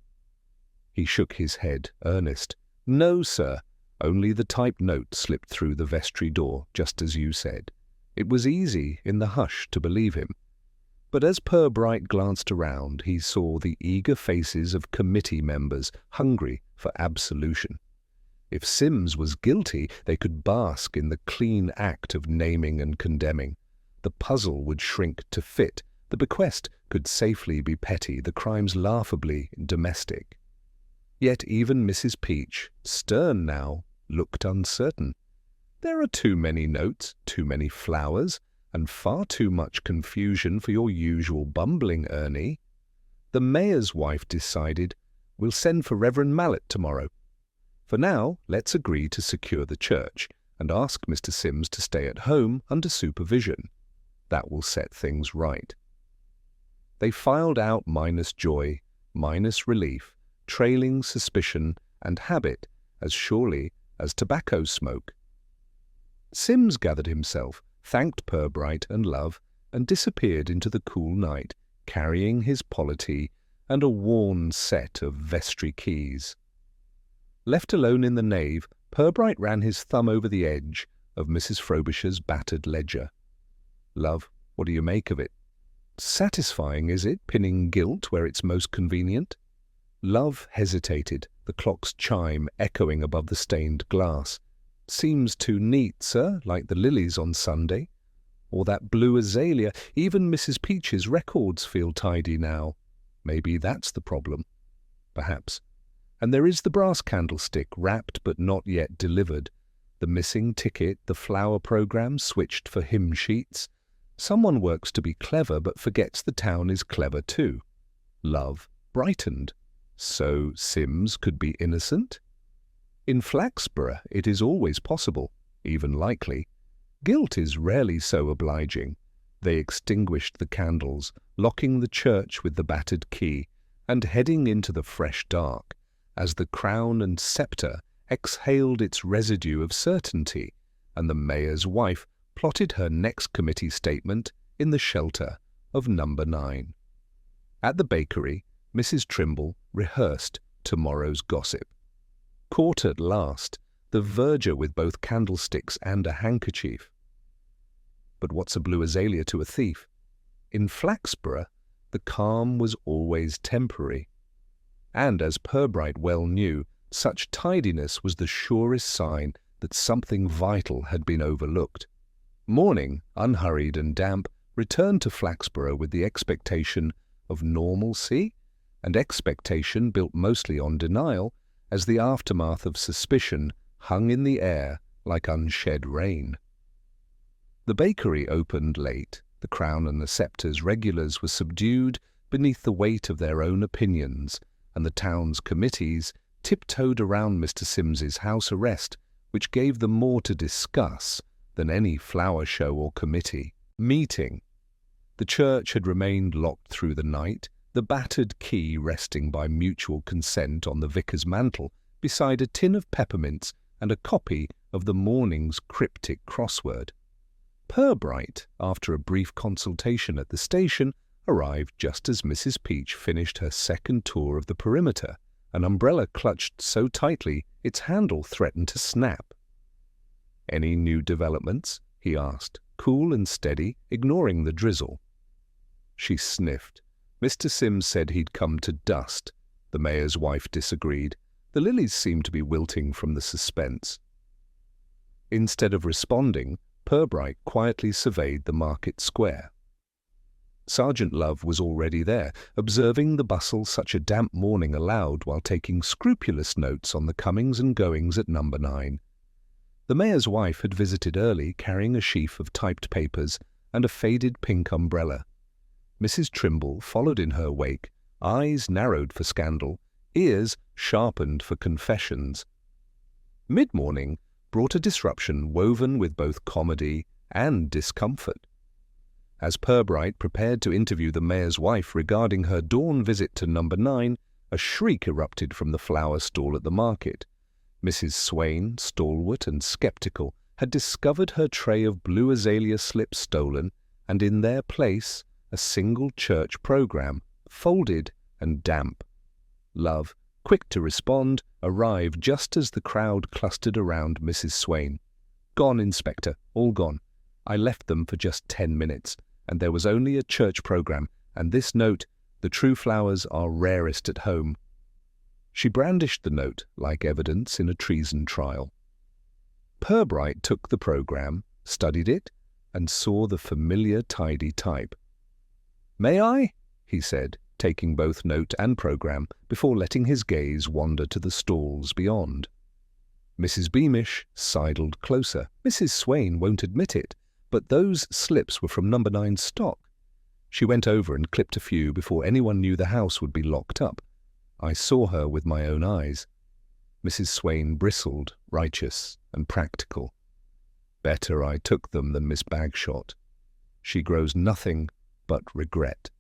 He shook his head, earnest. "No, sir. Only the typed note slipped through the vestry door, just as you said." It was easy, in the hush, to believe him. But as Purbright glanced around, he saw the eager faces of committee members, hungry for absolution. If Sims was guilty, they could bask in the clean act of naming and condemning. The puzzle would shrink to fit. The bequest could safely be petty, the crimes laughably domestic. Yet even Mrs. Peach, stern now, looked uncertain. There are too many notes, too many flowers, and far too much confusion for your usual bumbling, Ernie. The mayor's wife decided, "We'll send for Reverend Mallet tomorrow. For now, let's agree to secure the church and ask Mr. Sims to stay at home under supervision. That will set things right." They filed out minus joy, minus relief, trailing suspicion and habit as surely as tobacco smoke. Sims gathered himself, thanked Purbright and Love, and disappeared into the cool night, carrying his polity and a worn set of vestry keys. Left alone in the nave, Purbright ran his thumb over the edge of Mrs. Frobisher's battered ledger. "Love, what do you make of it? Satisfying, is it, pinning guilt where it's most convenient?" Love hesitated, the clock's chime echoing above the stained glass. "Seems too neat, sir, like the lilies on Sunday. Or that blue azalea. Even Mrs. Peach's records feel tidy now. Maybe that's the problem." Perhaps. And there is the brass candlestick, wrapped but not yet delivered. The missing ticket, the flower program switched for hymn sheets. Someone works to be clever but forgets the town is clever too. Love brightened. So Sims could be innocent? In Flaxborough it is always possible, even likely. Guilt is rarely so obliging. They extinguished the candles, locking the church with the battered key, and heading into the fresh dark, as the crown and sceptre exhaled its residue of certainty, and the mayor's wife plotted her next committee statement in the shelter of number 9. At the bakery, Mrs. Trimble rehearsed tomorrow's gossip. Caught at last, the verger with both candlesticks and a handkerchief. But what's a blue azalea to a thief? In Flaxborough, the calm was always temporary. And as Purbright well knew, such tidiness was the surest sign that something vital had been overlooked. Morning, unhurried and damp, returned to Flaxborough with the expectation of normalcy, and expectation built mostly on denial, as the aftermath of suspicion hung in the air like unshed rain. The bakery opened late. The Crown and the Sceptre's regulars were subdued beneath the weight of their own opinions, and the town's committees tiptoed around Mr. Sims's house arrest, which gave them more to discuss than any flower show or committee meeting. The church had remained locked through the night, the battered key resting by mutual consent on the vicar's mantel beside a tin of peppermints and a copy of the morning's cryptic crossword. Purbright, after a brief consultation at the station, arrived just as Mrs. Peach finished her second tour of the perimeter an umbrella clutched so tightly its handle threatened to snap. "Any new developments?" he asked, cool and steady, ignoring the drizzle. She sniffed. Mr. Sims said he'd come to dust. The mayor's wife disagreed. The lilies seemed to be wilting from the suspense. Instead of responding, Purbright quietly surveyed the market square. Sergeant Love was already there, observing the bustle such a damp morning allowed while taking scrupulous notes on the comings and goings at number 9. The mayor's wife had visited early, carrying a sheaf of typed papers and a faded pink umbrella. Mrs. Trimble followed in her wake, eyes narrowed for scandal, ears sharpened for confessions. Mid-morning brought a disruption woven with both comedy and discomfort. As Purbright prepared to interview the mayor's wife regarding her dawn visit to number 9, a shriek erupted from the flower stall at the market. Mrs. Swain, stalwart and sceptical, had discovered her tray of blue azalea slips stolen, and in their place a single church program, folded and damp. Love, quick to respond, arrived just as the crowd clustered around Mrs. Swain. "Gone, Inspector, all gone. I left them for just 10 minutes, and there was only a church program, and this note, 'The true flowers are rarest at home.'" She brandished the note like evidence in a treason trial. Purbright took the program, studied it, and saw the familiar tidy type. "May I?" he said, taking both note and program before letting his gaze wander to the stalls beyond. Mrs. Beamish sidled closer. "Mrs. Swain won't admit it, but those slips were from number 9 stock." She went over and clipped a few before anyone knew the house would be locked up. I saw her with my own eyes. Mrs. Swain bristled, righteous and practical. "Better I took them than Miss Bagshot. She grows nothing but regret."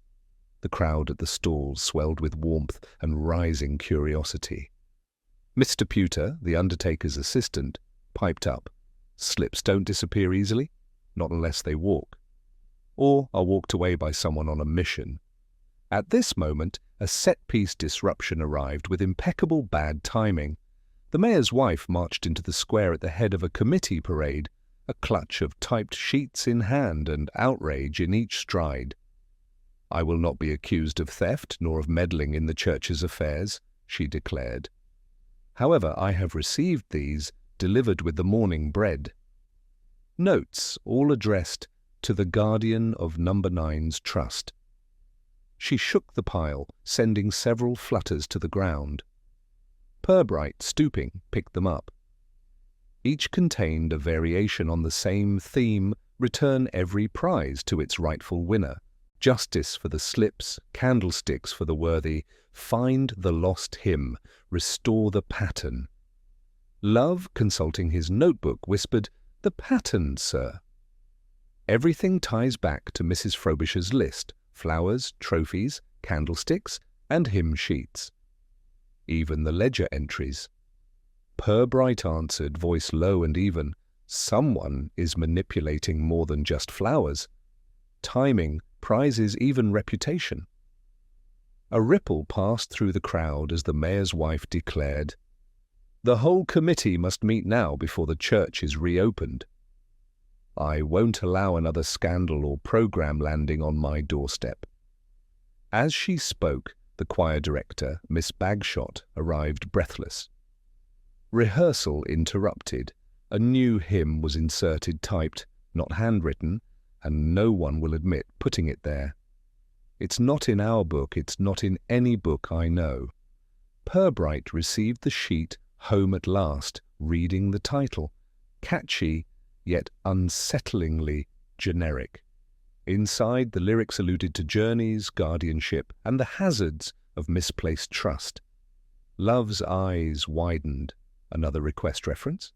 The crowd at the stalls swelled with warmth and rising curiosity. Mr. Pewter, the undertaker's assistant, piped up. "Slips don't disappear easily, not unless they walk, or are walked away by someone on a mission." At this moment, a set-piece disruption arrived with impeccable bad timing. The mayor's wife marched into the square at the head of a committee parade, a clutch of typed sheets in hand and outrage in each stride. "I will not be accused of theft nor of meddling in the church's affairs," she declared. "However, I have received these, delivered with the morning bread." Notes, all addressed to the guardian of number 9's trust. She shook the pile, sending several flutters to the ground. Purbright, stooping, picked them up. Each contained a variation on the same theme: return every prize to its rightful winner. Justice for the slips, candlesticks for the worthy, find the lost hymn, restore the pattern. Love, consulting his notebook, whispered, "The pattern, sir." Everything ties back to Mrs. Frobisher's list: flowers, trophies, candlesticks, and hymn sheets. Even the ledger entries. Purbright answered, voice low and even, "Someone is manipulating more than just flowers. Timing, prizes, even reputation." A ripple passed through the crowd as the mayor's wife declared, "The whole committee must meet now before the church is reopened. I won't allow another scandal or program landing on my doorstep." As she spoke, the choir director, Miss Bagshot, arrived breathless. Rehearsal interrupted. A new hymn was inserted, typed, not handwritten, and no one will admit putting it there. "It's not in our book, it's not in any book I know." Purbright received the sheet, home at last, reading the title. Catchy, yet unsettlingly generic. Inside, the lyrics alluded to journeys, guardianship, and the hazards of misplaced trust. Love's eyes widened. Another request reference?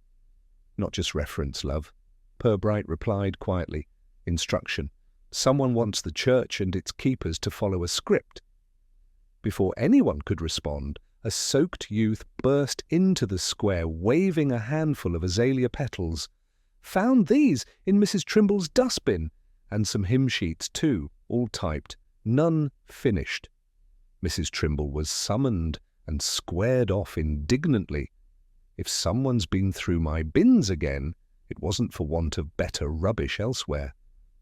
"Not just reference, love," Purbright replied quietly. "Instruction. Someone wants the church and its keepers to follow a script." Before anyone could respond, a soaked youth burst into the square, waving a handful of azalea petals. "Found these in Mrs. Trimble's dustbin, and some hymn sheets too, all typed, none finished." Mrs. Trimble was summoned, and squared off indignantly. If someone's been through my bins again, it wasn't for want of better rubbish elsewhere.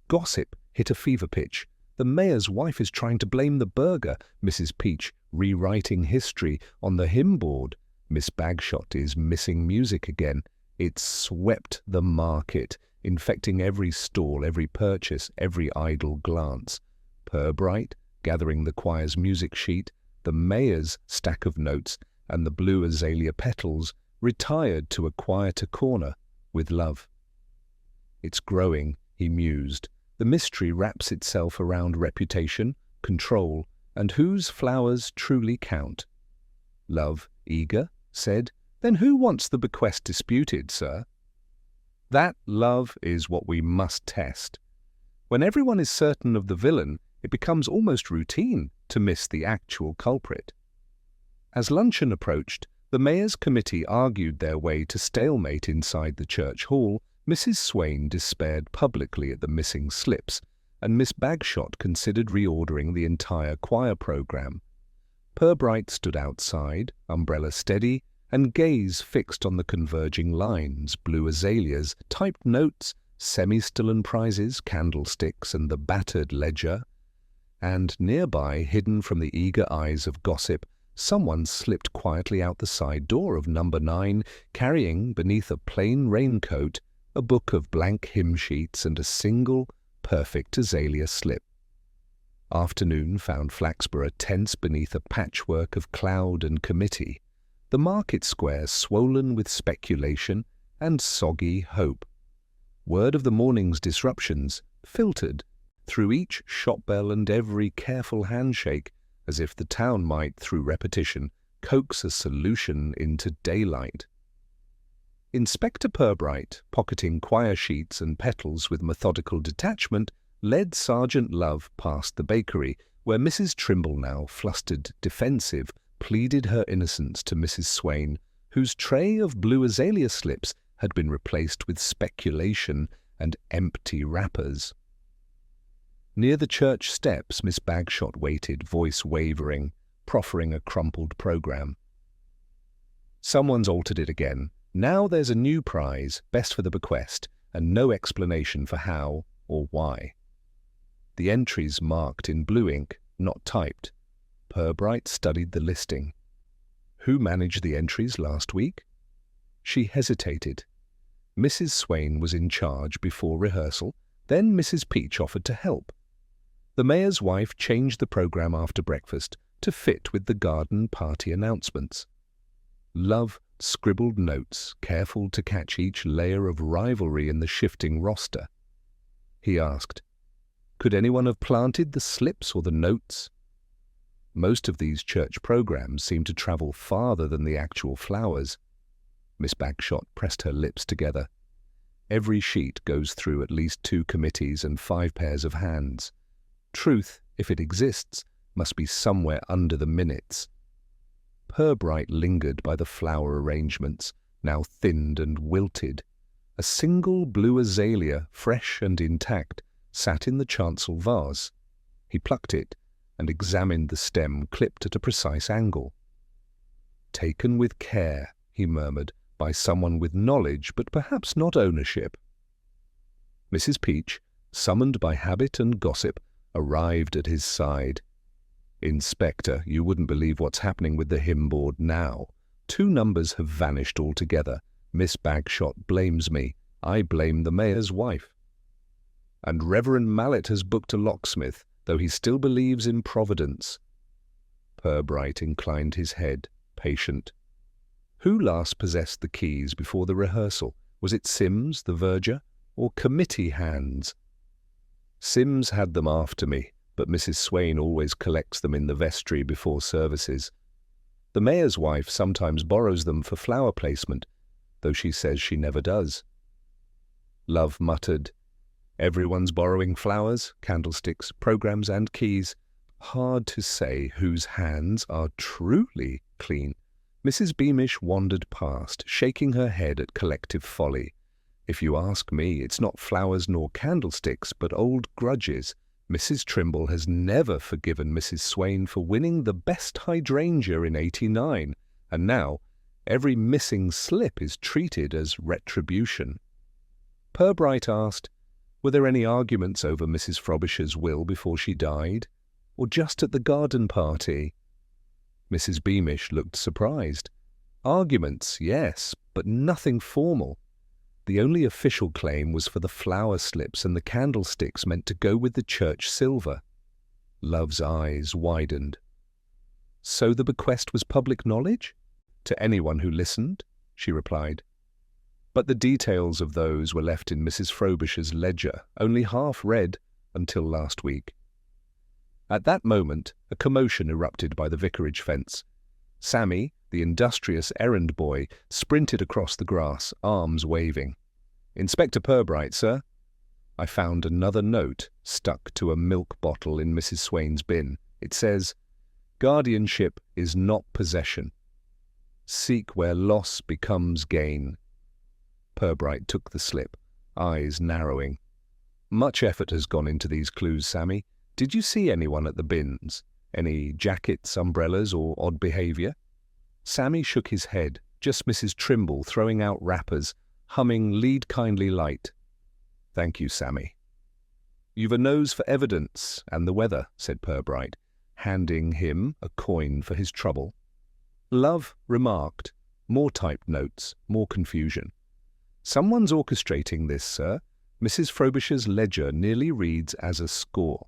Gossip hit a fever pitch. The mayor's wife is trying to blame the burgher, Mrs. Peach rewriting history on the hymn board. Miss Bagshot is missing music again. It swept the market, infecting every stall, every purchase, every idle glance. Purbright gathering the choir's music sheet, the mayor's stack of notes, and the blue azalea petals retired to a quieter corner with Love. It's growing, he mused. The mystery wraps itself around reputation, control, and whose flowers truly count. Love, eager, said, "Then who wants the bequest disputed, sir?" That, Love, is what we must test. When everyone is certain of the villain, it becomes almost routine to miss the actual culprit. As luncheon approached, the mayor's committee argued their way to stalemate inside the church hall. Mrs. Swain despaired publicly at the missing slips, and Miss Bagshot considered reordering the entire choir program. Purbright stood outside, umbrella steady, and gaze fixed on the converging lines, blue azaleas, typed notes, semi-stolen prizes, candlesticks, and the battered ledger. And nearby, hidden from the eager eyes of gossip, someone slipped quietly out the side door of number 9, carrying, beneath a plain raincoat, a book of blank hymn sheets and a single, perfect azalea slip. Afternoon found Flaxborough tense beneath a patchwork of cloud and committee, the market square swollen with speculation and soggy hope. Word of the morning's disruptions filtered through each shop bell and every careful handshake, as if the town might, through repetition, coax a solution into daylight. Inspector Purbright, pocketing choir sheets and petals with methodical detachment, led Sergeant Love past the bakery, where Mrs. Trimble, now flustered, defensive, pleaded her innocence to Mrs. Swain, whose tray of blue azalea slips had been replaced with speculation and empty wrappers. Near the church steps, Miss Bagshot waited, voice wavering, proffering a crumpled program. "Someone's altered it again. Now there's a new prize, best for the bequest, and no explanation for how or why." The entries marked in blue ink, not typed. Purbright studied the listing. Who managed the entries last week? She hesitated. Mrs. Swain was in charge before rehearsal, then Mrs. Peach offered to help. The mayor's wife changed the program after breakfast to fit with the garden party announcements. Love scribbled notes, careful to catch each layer of rivalry in the shifting roster. He asked, "Could anyone have planted the slips or the notes?" Most of these church programs seem to travel farther than the actual flowers. Miss Bagshot pressed her lips together. Every sheet goes through at least 2 committees and 5 pairs of hands. Truth, if it exists, must be somewhere under the minutes. Purbright lingered by the flower arrangements, now thinned and wilted. A single blue azalea, fresh and intact, sat in the chancel vase. He plucked it and examined the stem clipped at a precise angle. "Taken with care," he murmured, "by someone with knowledge, but perhaps not ownership." Mrs. Peach, summoned by habit and gossip, arrived at his side. "Inspector, you wouldn't believe what's happening with the hymn board now. 2 numbers have vanished altogether. Miss Bagshot blames me. I blame the mayor's wife. And Reverend Mallet has booked a locksmith, though he still believes in Providence." Purbright inclined his head, patient. Who last possessed the keys before the rehearsal? Was it Sims, the verger, or committee hands? "Sims had them after me, but Mrs. Swain always collects them in the vestry before services. The mayor's wife sometimes borrows them for flower placement, though she says she never does." Love muttered, "Everyone's borrowing flowers, candlesticks, programs, and keys. Hard to say whose hands are truly clean." Mrs. Beamish wandered past, shaking her head at collective folly. "If you ask me, it's not flowers nor candlesticks, but old grudges, Mrs. Trimble has never forgiven Mrs. Swain for winning the best hydrangea in '89, and now every missing slip is treated as retribution. Purbright asked, were there any arguments over Mrs. Frobisher's will before she died, or just at the garden party? Mrs. Beamish looked surprised. Arguments, yes, but nothing formal. The only official claim was for the flower slips and the candlesticks meant to go with the church silver. Love's eyes widened. So the bequest was public knowledge? To anyone who listened, she replied. But the details of those were left in Mrs. Frobisher's ledger, only half read until last week. At that moment, a commotion erupted by the vicarage fence. Sammy, the industrious errand boy, sprinted across the grass, arms waving. "Inspector Purbright, sir." I found another note stuck to a milk bottle in Mrs. Swain's bin. It says, "Guardianship is not possession. Seek where loss becomes gain." Purbright took the slip, eyes narrowing. "Much effort has gone into these clues, Sammy. Did you see anyone at the bins? Any jackets, umbrellas, or odd behaviour?" Sammy shook his head, just Mrs. Trimble throwing out wrappers, humming "Lead Kindly Light." "Thank you, Sammy." "You've a nose for evidence and the weather," said Purbright, handing him a coin for his trouble. Love remarked, "More typed notes, more confusion." "Someone's orchestrating this, sir. Mrs. Frobisher's ledger nearly reads as a score."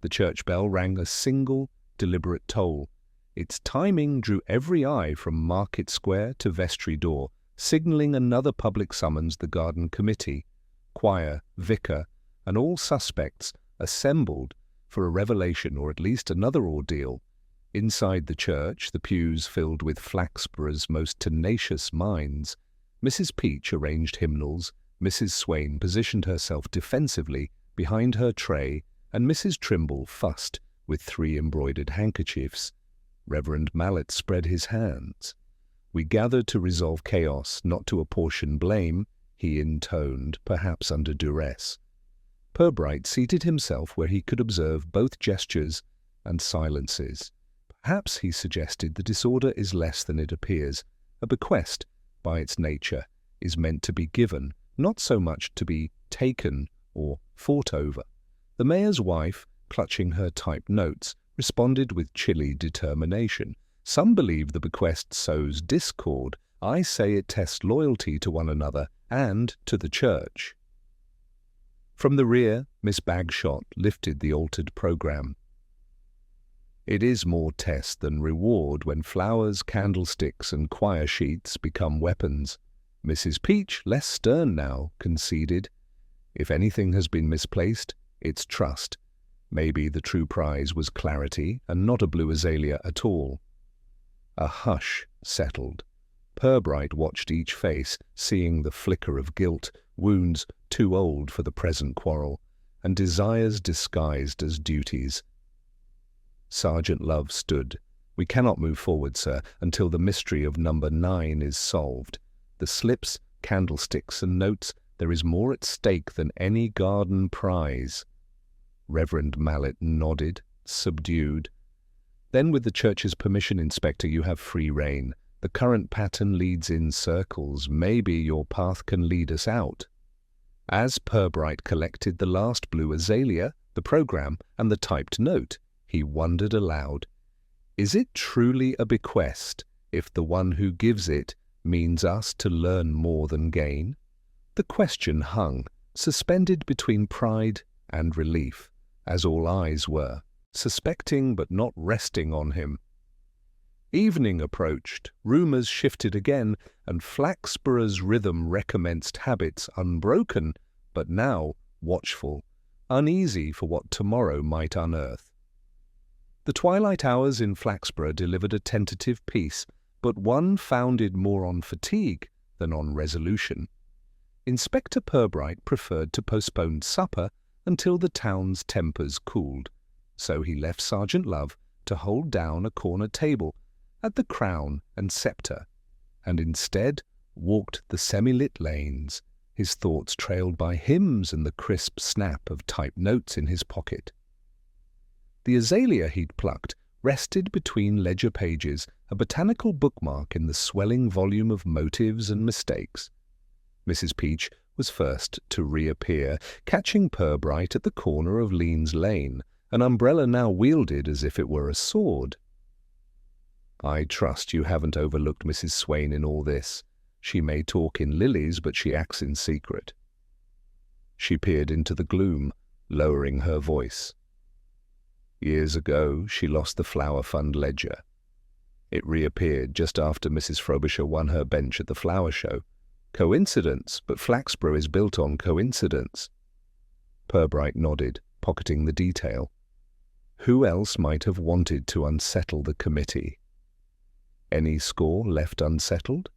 The church bell rang a single, deliberate toll. Its timing drew every eye from Market Square to vestry door, signalling another public summons the garden committee, choir, vicar, and all suspects assembled for a revelation or at least another ordeal. Inside the church, the pews filled with Flaxborough's most tenacious minds, Mrs. Peach arranged hymnals, Mrs. Swain positioned herself defensively behind her tray, and Mrs. Trimble fussed with 3 embroidered handkerchiefs. Reverend Mallet spread his hands. "We gathered to resolve chaos, not to apportion blame," he intoned, perhaps under duress. Purbright seated himself where he could observe both gestures and silences. Perhaps, he suggested, the disorder is less than it appears. A bequest, by its nature, is meant to be given, not so much to be taken or fought over. The mayor's wife, clutching her typed notes, responded with chilly determination. "Some believe the bequest sows discord. I say it tests loyalty to one another and to the church." From the rear, Miss Bagshot lifted the altered programme. "It is more test than reward when flowers, candlesticks, and choir sheets become weapons." Mrs. Peach, less stern now, conceded, "If anything has been misplaced, it's trust. Maybe the true prize was clarity and not a blue azalea at all." A hush settled. Purbright watched each face, seeing the flicker of guilt, wounds too old for the present quarrel, and desires disguised as duties. Sergeant Love stood. "We cannot move forward, sir, until the mystery of number 9 is solved. The slips, candlesticks, and notes, there is more at stake than any garden prize." Reverend Mallet nodded, subdued. "Then with the church's permission, Inspector, you have free rein. The current pattern leads in circles. Maybe your path can lead us out." As Purbright collected the last blue azalea, the programme, and the typed note, he wondered aloud, "Is it truly a bequest if the one who gives it means us to learn more than gain?" The question hung, suspended between pride and relief, as all eyes were, suspecting but not resting on him. Evening approached, rumours shifted again, and Flaxborough's rhythm recommenced habits unbroken, but now watchful, uneasy for what tomorrow might unearth. The twilight hours in Flaxborough delivered a tentative peace, but one founded more on fatigue than on resolution. Inspector Purbright preferred to postpone supper until the town's tempers cooled, so he left Sergeant Love to hold down a corner table at the Crown and Sceptre, and instead walked the semi-lit lanes, his thoughts trailed by hymns and the crisp snap of typed notes in his pocket. The azalea he'd plucked rested between ledger pages, a botanical bookmark in the swelling volume of motives and mistakes. Mrs. Peach was first to reappear, catching Purbright at the corner of Lean's Lane, an umbrella now wielded as if it were a sword. "I trust you haven't overlooked Mrs. Swain in all this. She may talk in lilies, but she acts in secret." She peered into the gloom, lowering her voice. "Years ago, she lost the Flower Fund ledger. It reappeared just after Mrs. Frobisher won her bench at the flower show. Coincidence, but Flaxborough is built on coincidence." Purbright nodded, pocketing the detail. Who else might have wanted to unsettle the committee? Any score left unsettled?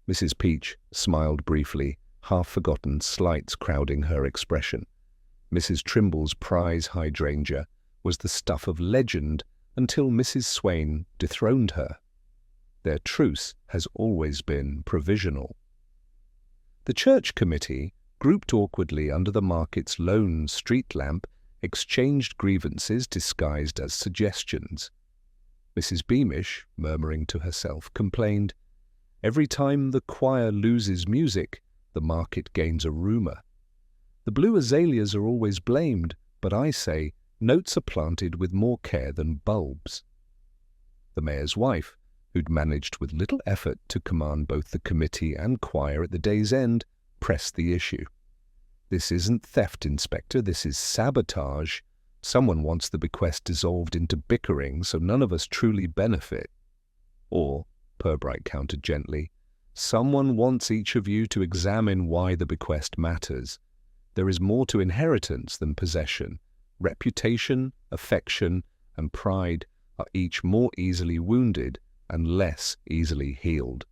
Mrs. Peach smiled briefly, half-forgotten slights crowding her expression. Mrs. Trimble's prize hydrangea was the stuff of legend until Mrs. Swain dethroned her. Their truce has always been provisional. The church committee, grouped awkwardly under the market's lone street lamp, exchanged grievances disguised as suggestions. Mrs. Beamish, murmuring to herself, complained, "Every time the choir loses music, the market gains a rumour. The blue azaleas are always blamed, but I say notes are planted with more care than bulbs." The mayor's wife, who'd managed with little effort to command both the committee and choir at the day's end, pressed the issue. "This isn't theft, Inspector, this is sabotage. Someone wants the bequest dissolved into bickering, so none of us truly benefit." Or, Purbright countered gently, "Someone wants each of you to examine why the bequest matters. There is more to inheritance than possession. Reputation, affection, and pride are each more easily wounded and less easily healed."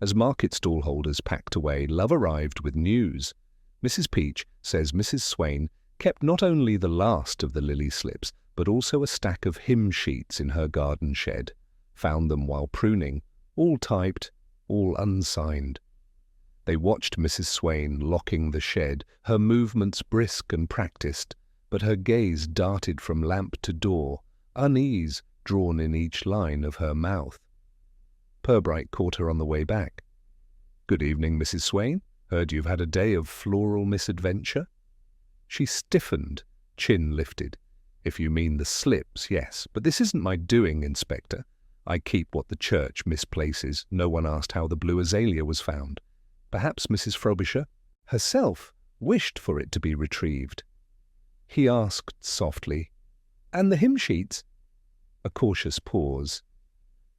As market stallholders packed away, love arrived with news. Mrs. Peach says Mrs. Swain kept not only the last of the lily slips, but also a stack of hymn sheets in her garden shed. Found them while pruning, all typed, all unsigned. They watched Mrs. Swain locking the shed, her movements brisk and practiced, but her gaze darted from lamp to door, unease drawn in each line of her mouth. Purbright caught her on the way back. "Good evening, Mrs. Swain. Heard you've had a day of floral misadventure." She stiffened, chin lifted. "If you mean the slips, yes, but this isn't my doing, Inspector. I keep what the church misplaces. No one asked how the blue azalea was found. Perhaps Mrs. Frobisher herself wished for it to be retrieved." He asked softly, "And the hymn sheets?" A cautious pause.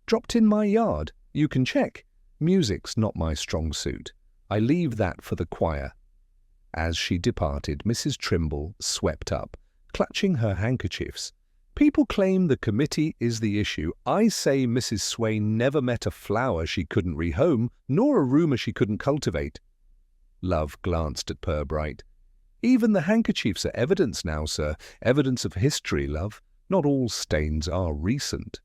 "Dropped in my yard. You can check. Music's not my strong suit. I leave that for the choir." As she departed, Mrs. Trimble swept up, clutching her handkerchiefs. "People claim the committee is the issue. I say Mrs. Swain never met a flower she couldn't rehome, nor a rumour she couldn't cultivate." Love glanced at Purbright. "Even the handkerchiefs are evidence now, sir. Evidence of history, love. Not all stains are recent."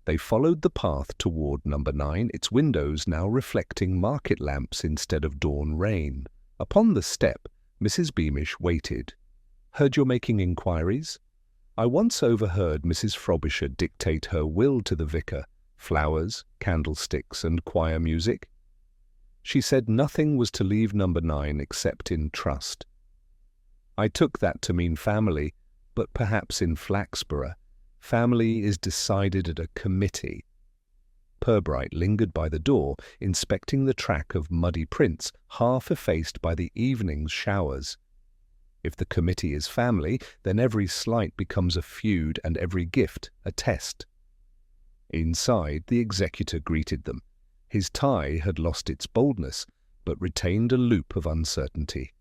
They followed the path toward number 9, its windows now reflecting market lamps instead of dawn rain. Upon the step, Mrs. Beamish waited. "Heard you're making inquiries? I once overheard Mrs. Frobisher dictate her will to the vicar, flowers, candlesticks, and choir music. She said nothing was to leave number 9 except in trust. I took that to mean family, but perhaps in Flaxborough, family is decided at a committee." Purbright lingered by the door, inspecting the track of muddy prints, half effaced by the evening's showers. If the committee is family, then every slight becomes a feud and every gift a test. Inside, the executor greeted them. His tie had lost its boldness, but retained a loop of uncertainty.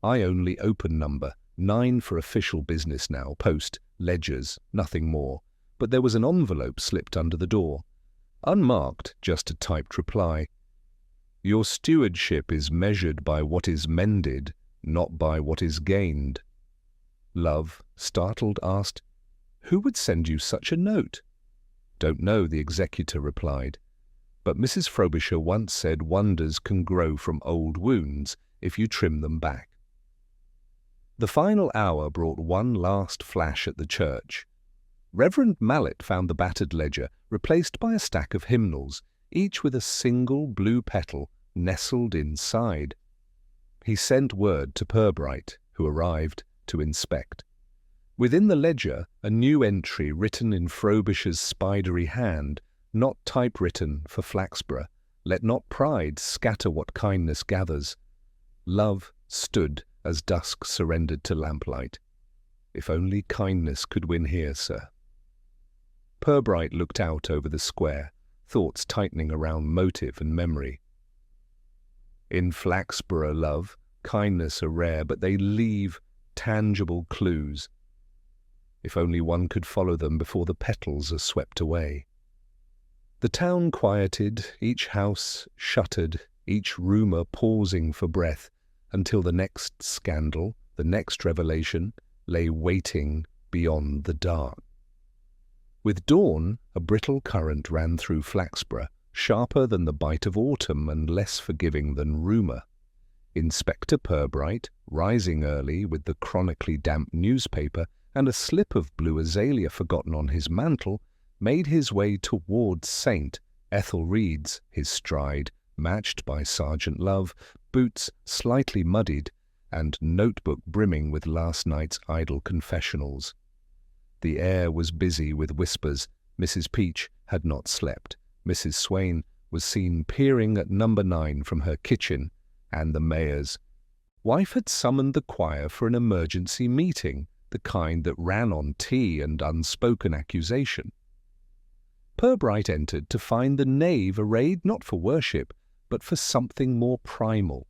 "I only open number 9 for official business now, post, ledgers, nothing more. But there was an envelope slipped under the door. Unmarked, just a typed reply. Your stewardship is measured by what is mended, not by what is gained." Love, startled, asked, "Who would send you such a note?" "Don't know," the executor replied. but Mrs. Frobisher once said wonders can grow from old wounds if you trim them back. The final hour brought one last flash at the church. Reverend Mallet found the battered ledger replaced by a stack of hymnals, each with a single blue petal nestled inside. He sent word to Purbright, who arrived to inspect. Within the ledger, a new entry written in Frobisher's spidery hand, not typewritten for Flaxborough, "Let not pride scatter what kindness gathers. Love stood as dusk surrendered to lamplight. If only kindness could win here, sir." Purbright looked out over the square, thoughts tightening around motive and memory. In Flaxborough, love, kindness are rare, but they leave tangible clues. If only one could follow them before the petals are swept away. The town quieted, each house shuttered, each rumour pausing for breath, until the next scandal, the next revelation, lay waiting beyond the dark. With dawn, a brittle current ran through Flaxborough, sharper than the bite of autumn and less forgiving than rumour. Inspector Purbright, rising early with the chronically damp newspaper and a slip of blue azalea forgotten on his mantle, made his way towards St. Ethelred's, his stride matched by Sergeant Love, boots slightly muddied, and notebook brimming with last night's idle confessionals. The air was busy with whispers. Mrs. Peach had not slept. Mrs. Swain was seen peering at number 9 from her kitchen, and the mayor's wife had summoned the choir for an emergency meeting, the kind that ran on tea and unspoken accusation. Purbright entered to find the nave arrayed not for worship, but for something more primal.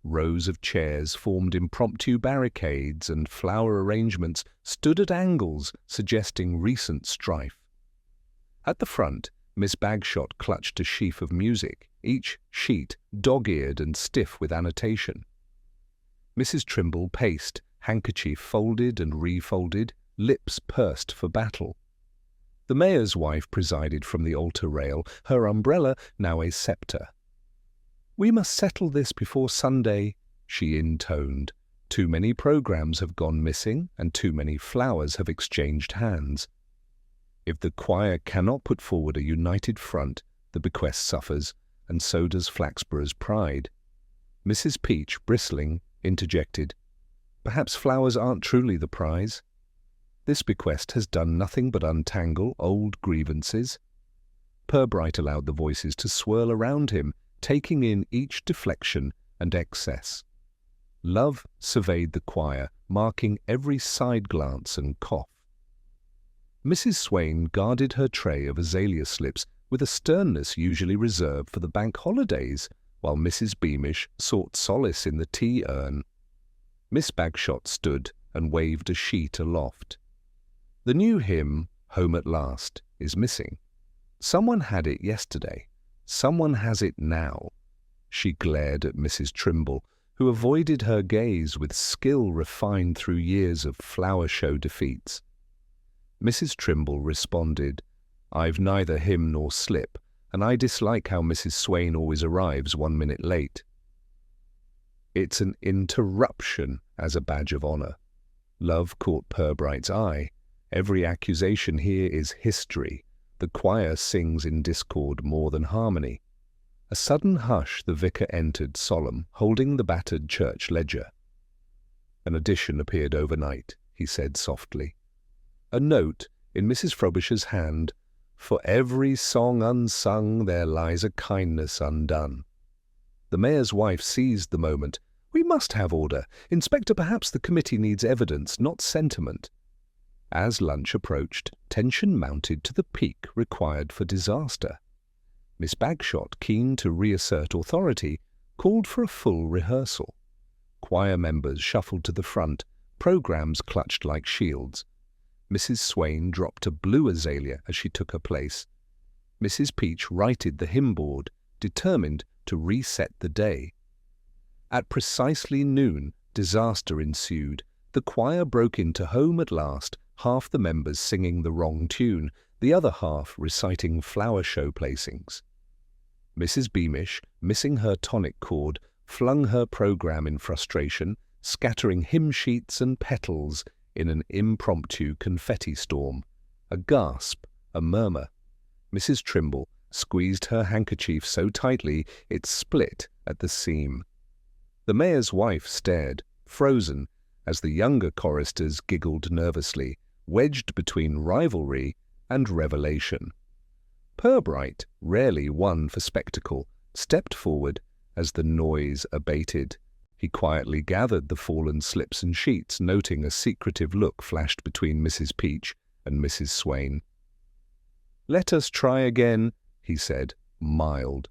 Rows of chairs formed impromptu barricades, and flower arrangements stood at angles suggesting recent strife. At the front, Miss Bagshot clutched a sheaf of music, each sheet dog-eared and stiff with annotation. Mrs. Trimble paced, handkerchief folded and refolded, lips pursed for battle. The mayor's wife presided from the altar rail, her umbrella now a sceptre. "We must settle this before Sunday," she intoned. "Too many programs have gone missing, and too many flowers have exchanged hands. If the choir cannot put forward a united front, the bequest suffers, and so does Flaxborough's pride." Mrs. Peach, bristling, interjected, "Perhaps flowers aren't truly the prize. This bequest has done nothing but untangle old grievances." Purbright allowed the voices to swirl around him, taking in each deflection and excess. Love surveyed the choir, marking every side glance and cough. Mrs. Swain guarded her tray of azalea slips with a sternness usually reserved for the bank holidays, while Mrs. Beamish sought solace in the tea urn. Miss Bagshot stood and waved a sheet aloft. The new hymn, "Home at Last," is missing. Someone had it yesterday. Someone has it now. She glared at Mrs. Trimble, who avoided her gaze with skill refined through years of flower show defeats. Mrs. Trimble responded, "I've neither hymn nor slip, and I dislike how Mrs. Swain always arrives 1 minute late." "It's an interruption as a badge of honour." Love caught Purbright's eye. "Every accusation here is history. The choir sings in discord more than harmony." A sudden hush. The vicar entered, solemn, holding the battered church ledger. "An addition appeared overnight," he said softly. A note in Mrs. Frobisher's hand, "For every song unsung there lies a kindness undone." The mayor's wife seized the moment. "We must have order. Inspector, perhaps the committee needs evidence, not sentiment." As lunch approached, tension mounted to the peak required for disaster. Miss Bagshot, keen to reassert authority, called for a full rehearsal. Choir members shuffled to the front, programs clutched like shields. Mrs. Swain dropped a blue azalea as she took her place. Mrs. Peach righted the hymn board, determined to reset the day. At precisely noon, disaster ensued. The choir broke into "Home at Last," half the members singing the wrong tune, the other half reciting flower show placings. Mrs. Beamish, missing her tonic chord, flung her programme in frustration, scattering hymn sheets and petals in an impromptu confetti storm. A gasp, a murmur. Mrs. Trimble squeezed her handkerchief so tightly it split at the seam. The mayor's wife stared, frozen, as the younger choristers giggled nervously, wedged between rivalry and revelation. Purbright, rarely one for spectacle, stepped forward as the noise abated. He quietly gathered the fallen slips and sheets, noting a secretive look flashed between Mrs. Peach and Mrs. Swain. "Let us try again," he said, mild.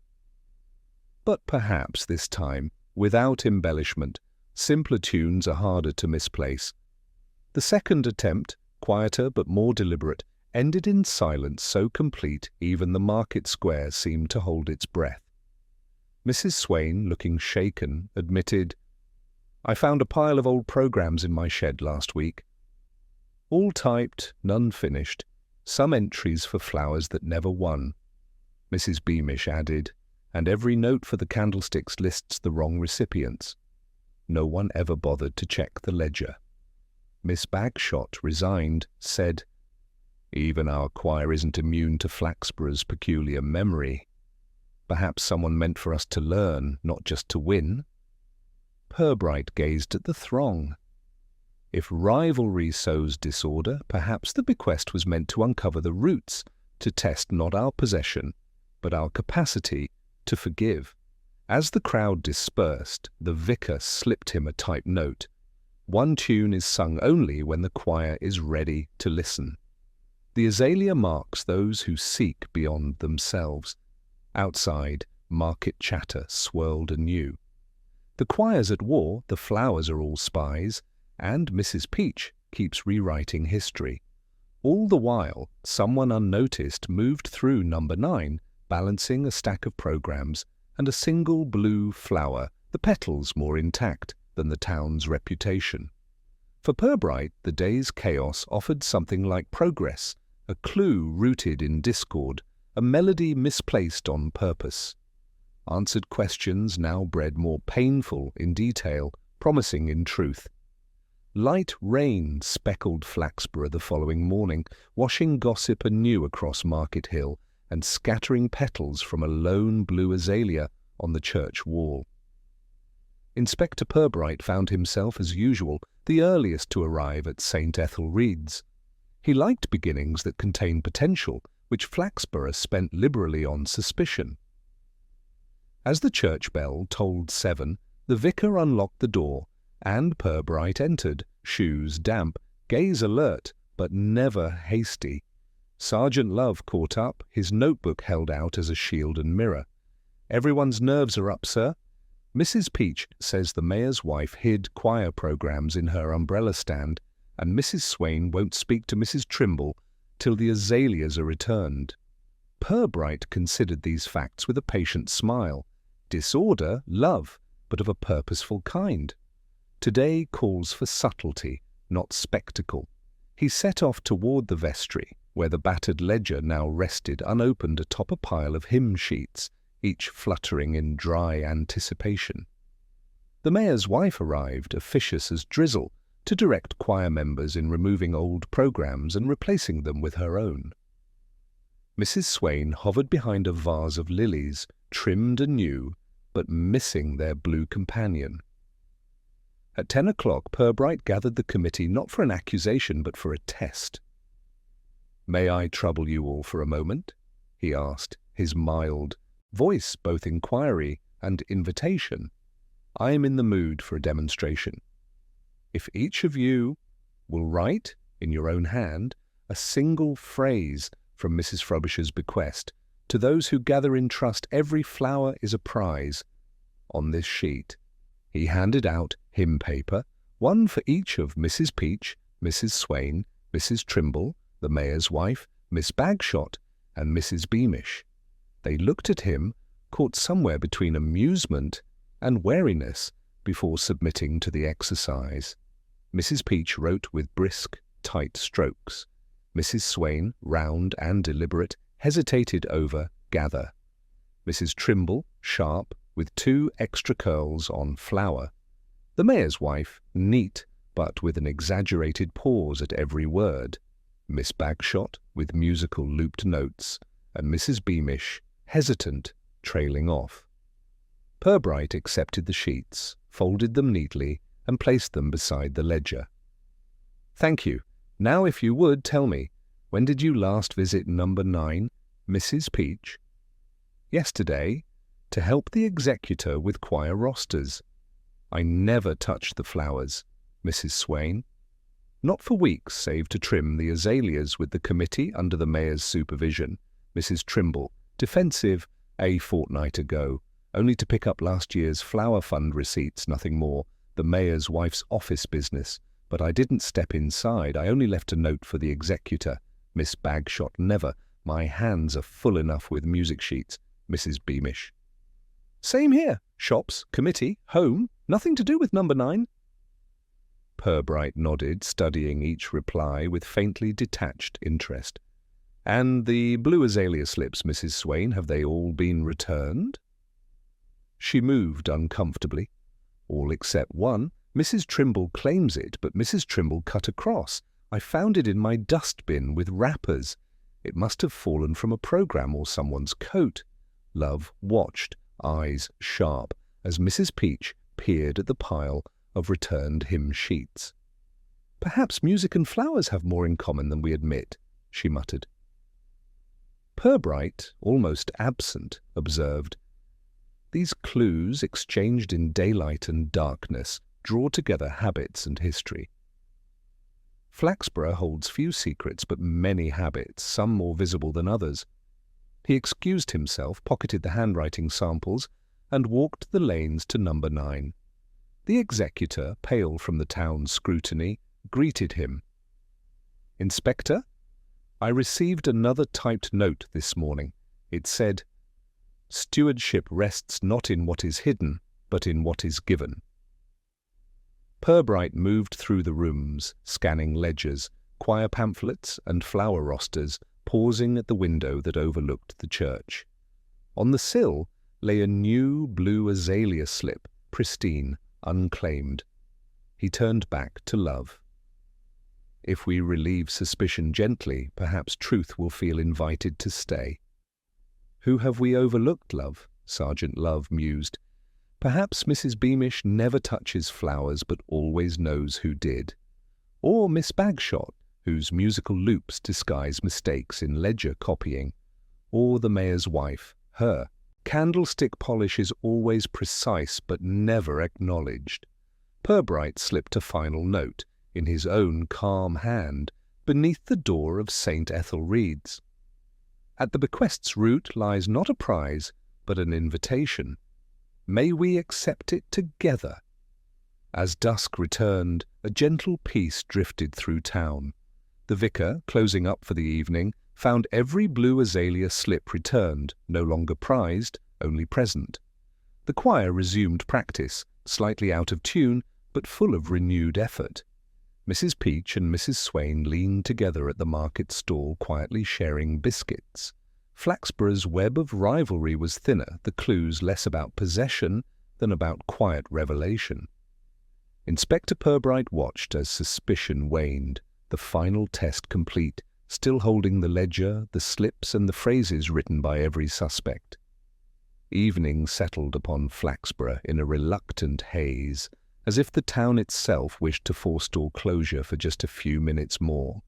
But perhaps this time, without embellishment, simpler tunes are harder to misplace. The second attempt, quieter but more deliberate, ended in silence so complete even the market square seemed to hold its breath. Mrs. Swain, looking shaken, admitted, "I found a pile of old programmes in my shed last week. All typed, none finished, some entries for flowers that never won." Mrs. Beamish added, "And every note for the candlesticks lists the wrong recipients. No one ever bothered to check the ledger." Miss Bagshot, resigned, said, "Even our choir isn't immune to Flaxborough's peculiar memory. Perhaps someone meant for us to learn, not just to win." Purbright gazed at the throng. If rivalry sows disorder, perhaps the bequest was meant to uncover the roots, to test not our possession, but our capacity to forgive. As the crowd dispersed, the vicar slipped him a typed note. One tune is sung only when the choir is ready to listen. The azalea marks those who seek beyond themselves. Outside, market chatter swirled anew. The choir's at war, the flowers are all spies, and Mrs. Peach keeps rewriting history. All the while, someone unnoticed moved through number 9, balancing a stack of programmes and a single blue flower, the petals more intact than the town's reputation. For Purbright, the day's chaos offered something like progress, a clue rooted in discord, a melody misplaced on purpose. Answered questions now bred more painful in detail, promising in truth. Light rain speckled Flaxborough the following morning, washing gossip anew across Market Hill and scattering petals from a lone blue azalea on the church wall. Inspector Purbright found himself, as usual, the earliest to arrive at St. Ethelred's. He liked beginnings that contained potential, which Flaxborough spent liberally on suspicion. As the church bell tolled 7, the vicar unlocked the door, and Purbright entered, shoes damp, gaze alert, but never hasty. Sergeant Love caught up, his notebook held out as a shield and mirror. "Everyone's nerves are up, sir." Mrs. Peach says the mayor's wife hid choir programmes in her umbrella stand, and Mrs. Swain won't speak to Mrs. Trimble till the azaleas are returned. Purbright considered these facts with a patient smile. Disorder, love, but of a purposeful kind. Today calls for subtlety, not spectacle. He set off toward the vestry, where the battered ledger now rested unopened atop a pile of hymn sheets, each fluttering in dry anticipation. The mayor's wife arrived, officious as drizzle, to direct choir members in removing old programmes and replacing them with her own. Mrs. Swain hovered behind a vase of lilies, trimmed anew, but missing their blue companion. At 10 o'clock, Purbright gathered the committee not for an accusation but for a test. "May I trouble you all for a moment?" he asked, his mild voice both inquiry and invitation. "I am in the mood for a demonstration. If each of you will write, in your own hand, a single phrase from Mrs. Frobisher's bequest, to those who gather in trust every flower is a prize, on this sheet." He handed out hymn paper, one for each of Mrs. Peach, Mrs. Swain, Mrs. Trimble, the mayor's wife, Miss Bagshot, and Mrs. Beamish. They looked at him, caught somewhere between amusement and wariness, before submitting to the exercise. Mrs. Peach wrote with brisk, tight strokes. Mrs. Swain, round and deliberate, hesitated over gather. Mrs. Trimble, sharp, with 2 extra curls on flower. The mayor's wife, neat, but with an exaggerated pause at every word. Miss Bagshot, with musical looped notes, and Mrs. Beamish, hesitant, trailing off. Purbright accepted the sheets, folded them neatly, and placed them beside the ledger. "Thank you. Now if you would tell me, when did you last visit number 9, Mrs. Peach?" "Yesterday, to help the executor with choir rosters." "I never touch the flowers." "Mrs. Swain?" "Not for weeks, save to trim the azaleas with the committee under the mayor's supervision." Mrs. Trimble, defensive, "A fortnight ago, only to pick up last year's flower fund receipts, nothing more, the mayor's wife's office business. But I didn't step inside, I only left a note for the executor." Miss Bagshot, never. "My hands are full enough with music sheets." Mrs. Beamish. "Same here. Shops, committee, home, nothing to do with number 9. Purbright nodded, studying each reply with faintly detached interest. "And the blue azalea slips, Mrs. Swain, have they all been returned?" She moved uncomfortably. "All except one. Mrs. Trimble claims it, but Mrs. Trimble cut across. I found it in my dustbin with wrappers. It must have fallen from a program or someone's coat." Love watched, eyes sharp, as Mrs. Peach peered at the pile of returned hymn sheets. "Perhaps music and flowers have more in common than we admit," she muttered. Purbright, almost absent, observed, "These clues, exchanged in daylight and darkness, draw together habits and history." Flaxborough holds few secrets but many habits, some more visible than others. He excused himself, pocketed the handwriting samples, and walked the lanes to number 9. The executor, pale from the town's scrutiny, greeted him. "Inspector, I received another typed note this morning. It said, 'Stewardship rests not in what is hidden, but in what is given.'" Purbright moved through the rooms, scanning ledgers, choir pamphlets, and flower rosters, pausing at the window that overlooked the church. On the sill lay a new blue azalea slip, pristine, unclaimed. He turned back to Love. "If we relieve suspicion gently, perhaps truth will feel invited to stay." "Who have we overlooked, Love?" Sergeant Love mused. "Perhaps Mrs. Beamish never touches flowers but always knows who did. Or Miss Bagshot, whose musical loops disguise mistakes in ledger copying. Or the mayor's wife, her candlestick polish is always precise but never acknowledged." Purbright slipped a final note, in his own calm hand, beneath the door of St. Ethelred's. "At the bequest's root lies not a prize, but an invitation. May we accept it together?" As dusk returned, a gentle peace drifted through town. The vicar, closing up for the evening, found every blue azalea slip returned, no longer prized, only present. The choir resumed practice, slightly out of tune, but full of renewed effort. Mrs. Peach and Mrs. Swain leaned together at the market stall, quietly sharing biscuits. Flaxborough's web of rivalry was thinner, the clues less about possession than about quiet revelation. Inspector Purbright watched as suspicion waned, the final test complete, still holding the ledger, the slips, and the phrases written by every suspect. Evening settled upon Flaxborough in a reluctant haze, as if the town itself wished to forestall closure for just a few minutes more.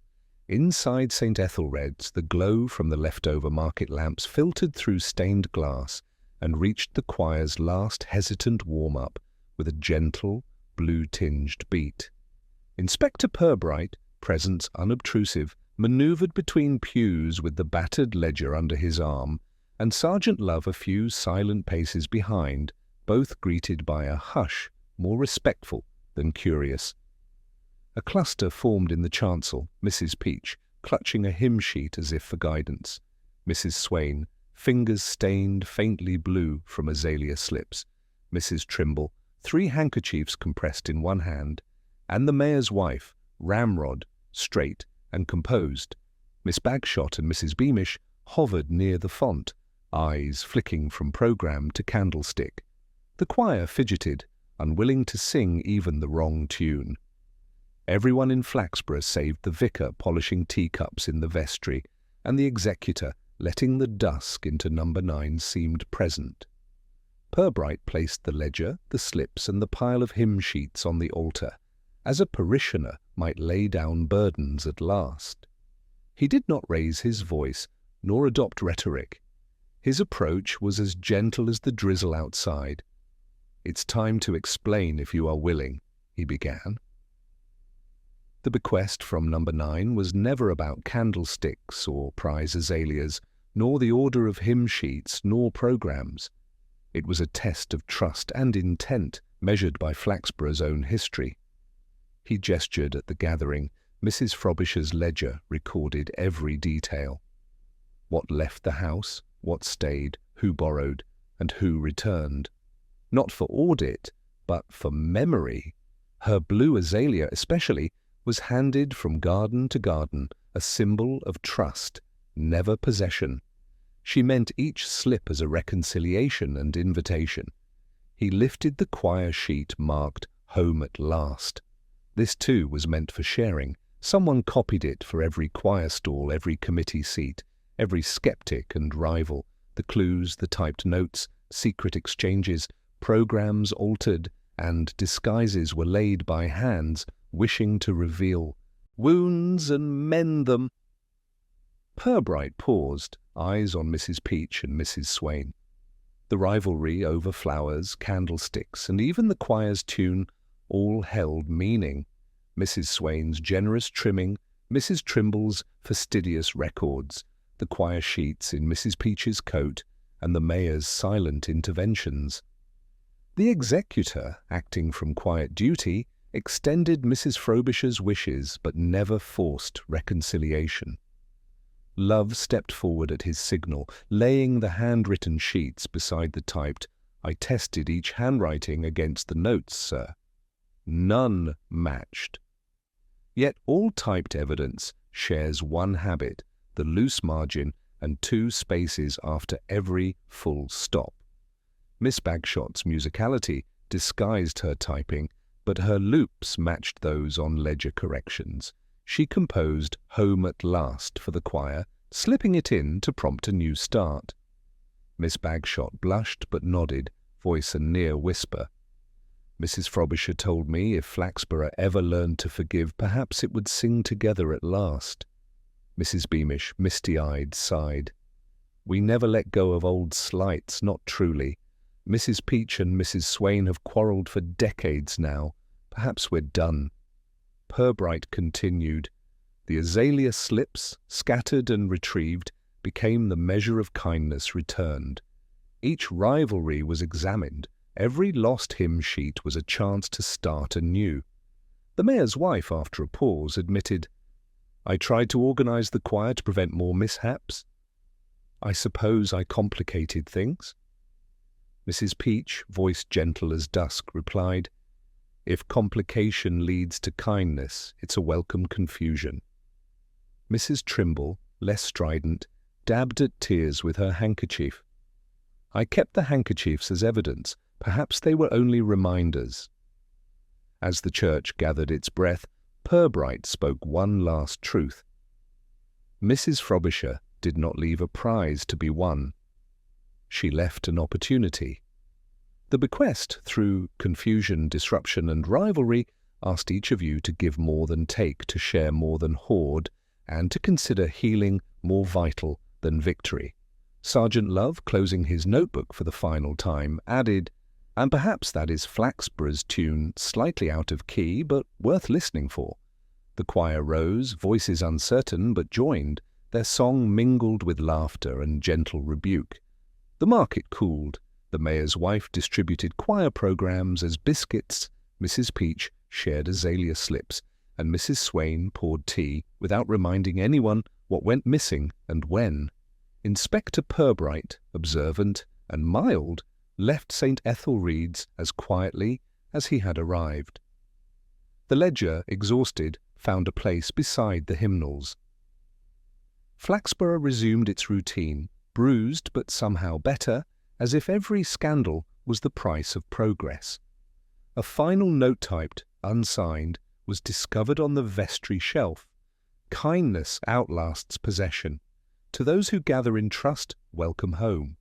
Inside St. Ethelred's, the glow from the leftover market lamps filtered through stained glass and reached the choir's last hesitant warm-up with a gentle, blue-tinged beat. Inspector Purbright, presence unobtrusive, manoeuvred between pews with the battered ledger under his arm, and Sergeant Love a few silent paces behind, both greeted by a hush more respectful than curious. A cluster formed in the chancel, Mrs. Peach, clutching a hymn sheet as if for guidance. Mrs. Swain, fingers stained faintly blue from azalea slips. Mrs. Trimble, 3 handkerchiefs compressed in one hand. And the mayor's wife, ramrod, straight and composed. Miss Bagshot and Mrs. Beamish hovered near the font, eyes flicking from programme to candlestick. The choir fidgeted, unwilling to sing even the wrong tune. Everyone in Flaxborough saved the vicar polishing teacups in the vestry, and the executor letting the dusk into number 9 seemed present. Purbright placed the ledger, the slips, and the pile of hymn sheets on the altar, as a parishioner might lay down burdens at last. He did not raise his voice, nor adopt rhetoric. His approach was as gentle as the drizzle outside. "It's time to explain if you are willing," he began. The bequest from number 9 was never about candlesticks or prize azaleas, nor the order of hymn sheets, nor programmes. It was a test of trust and intent, measured by Flaxborough's own history. He gestured at the gathering. Mrs. Frobisher's ledger recorded every detail. What left the house, what stayed, who borrowed, and who returned. Not for audit, but for memory. Her blue azalea especially was handed from garden to garden, a symbol of trust, never possession. She meant each slip as a reconciliation and invitation. He lifted the choir sheet marked "Home at Last." This too was meant for sharing. Someone copied it for every choir stall, every committee seat, every skeptic and rival. The clues, the typed notes, secret exchanges, programmes altered, and disguises were laid by hands wishing to reveal wounds and mend them. Purbright paused, eyes on Mrs. Peach and Mrs. Swain. The rivalry over flowers, candlesticks, and even the choir's tune all held meaning. Mrs. Swain's generous trimming, Mrs. Trimble's fastidious records, the choir sheets in Mrs. Peach's coat, and the mayor's silent interventions. The executor, acting from quiet duty, extended Mrs. Frobisher's wishes but never forced reconciliation. Love stepped forward at his signal, laying the handwritten sheets beside the typed. "I tested each handwriting against the notes, sir. None matched." Yet all typed evidence shares one habit, the loose margin and 2 spaces after every full stop. Miss Bagshot's musicality disguised her typing, but her loops matched those on ledger corrections. She composed "Home at Last" for the choir, slipping it in to prompt a new start. Miss Bagshot blushed but nodded, voice a near whisper. Mrs. Frobisher told me if Flaxborough ever learned to forgive, perhaps it would sing together at last. Mrs. Beamish, misty-eyed, sighed. "We never let go of old slights, not truly. Mrs. Peach and Mrs. Swain have quarrelled for decades now. Perhaps we're done." Purbright continued. The azalea slips, scattered and retrieved, became the measure of kindness returned. Each rivalry was examined. Every lost hymn sheet was a chance to start anew. The mayor's wife, after a pause, admitted, "I tried to organize the choir to prevent more mishaps. I suppose I complicated things." Mrs. Peach, voice gentle as dusk, replied, "If complication leads to kindness, it's a welcome confusion." Mrs. Trimble, less strident, dabbed at tears with her handkerchief. "I kept the handkerchiefs as evidence. Perhaps they were only reminders." As the church gathered its breath, Purbright spoke one last truth. Mrs. Frobisher did not leave a prize to be won. She left an opportunity. The bequest, through confusion, disruption, and rivalry, asked each of you to give more than take, to share more than hoard, and to consider healing more vital than victory. Sergeant Love, closing his notebook for the final time, added, "And perhaps that is Flaxborough's tune, slightly out of key, but worth listening for." The choir rose, voices uncertain, but joined. Their song mingled with laughter and gentle rebuke. The market cooled. The mayor's wife distributed choir programmes as biscuits. Mrs. Peach shared azalea slips, and Mrs. Swain poured tea without reminding anyone what went missing and when. Inspector Purbright, observant and mild, left St. Ethelreed's as quietly as he had arrived. The ledger, exhausted, found a place beside the hymnals. Flaxborough resumed its routine, bruised but somehow better, as if every scandal was the price of progress. A final note typed, unsigned, was discovered on the vestry shelf. Kindness outlasts possession. To those who gather in trust, welcome home.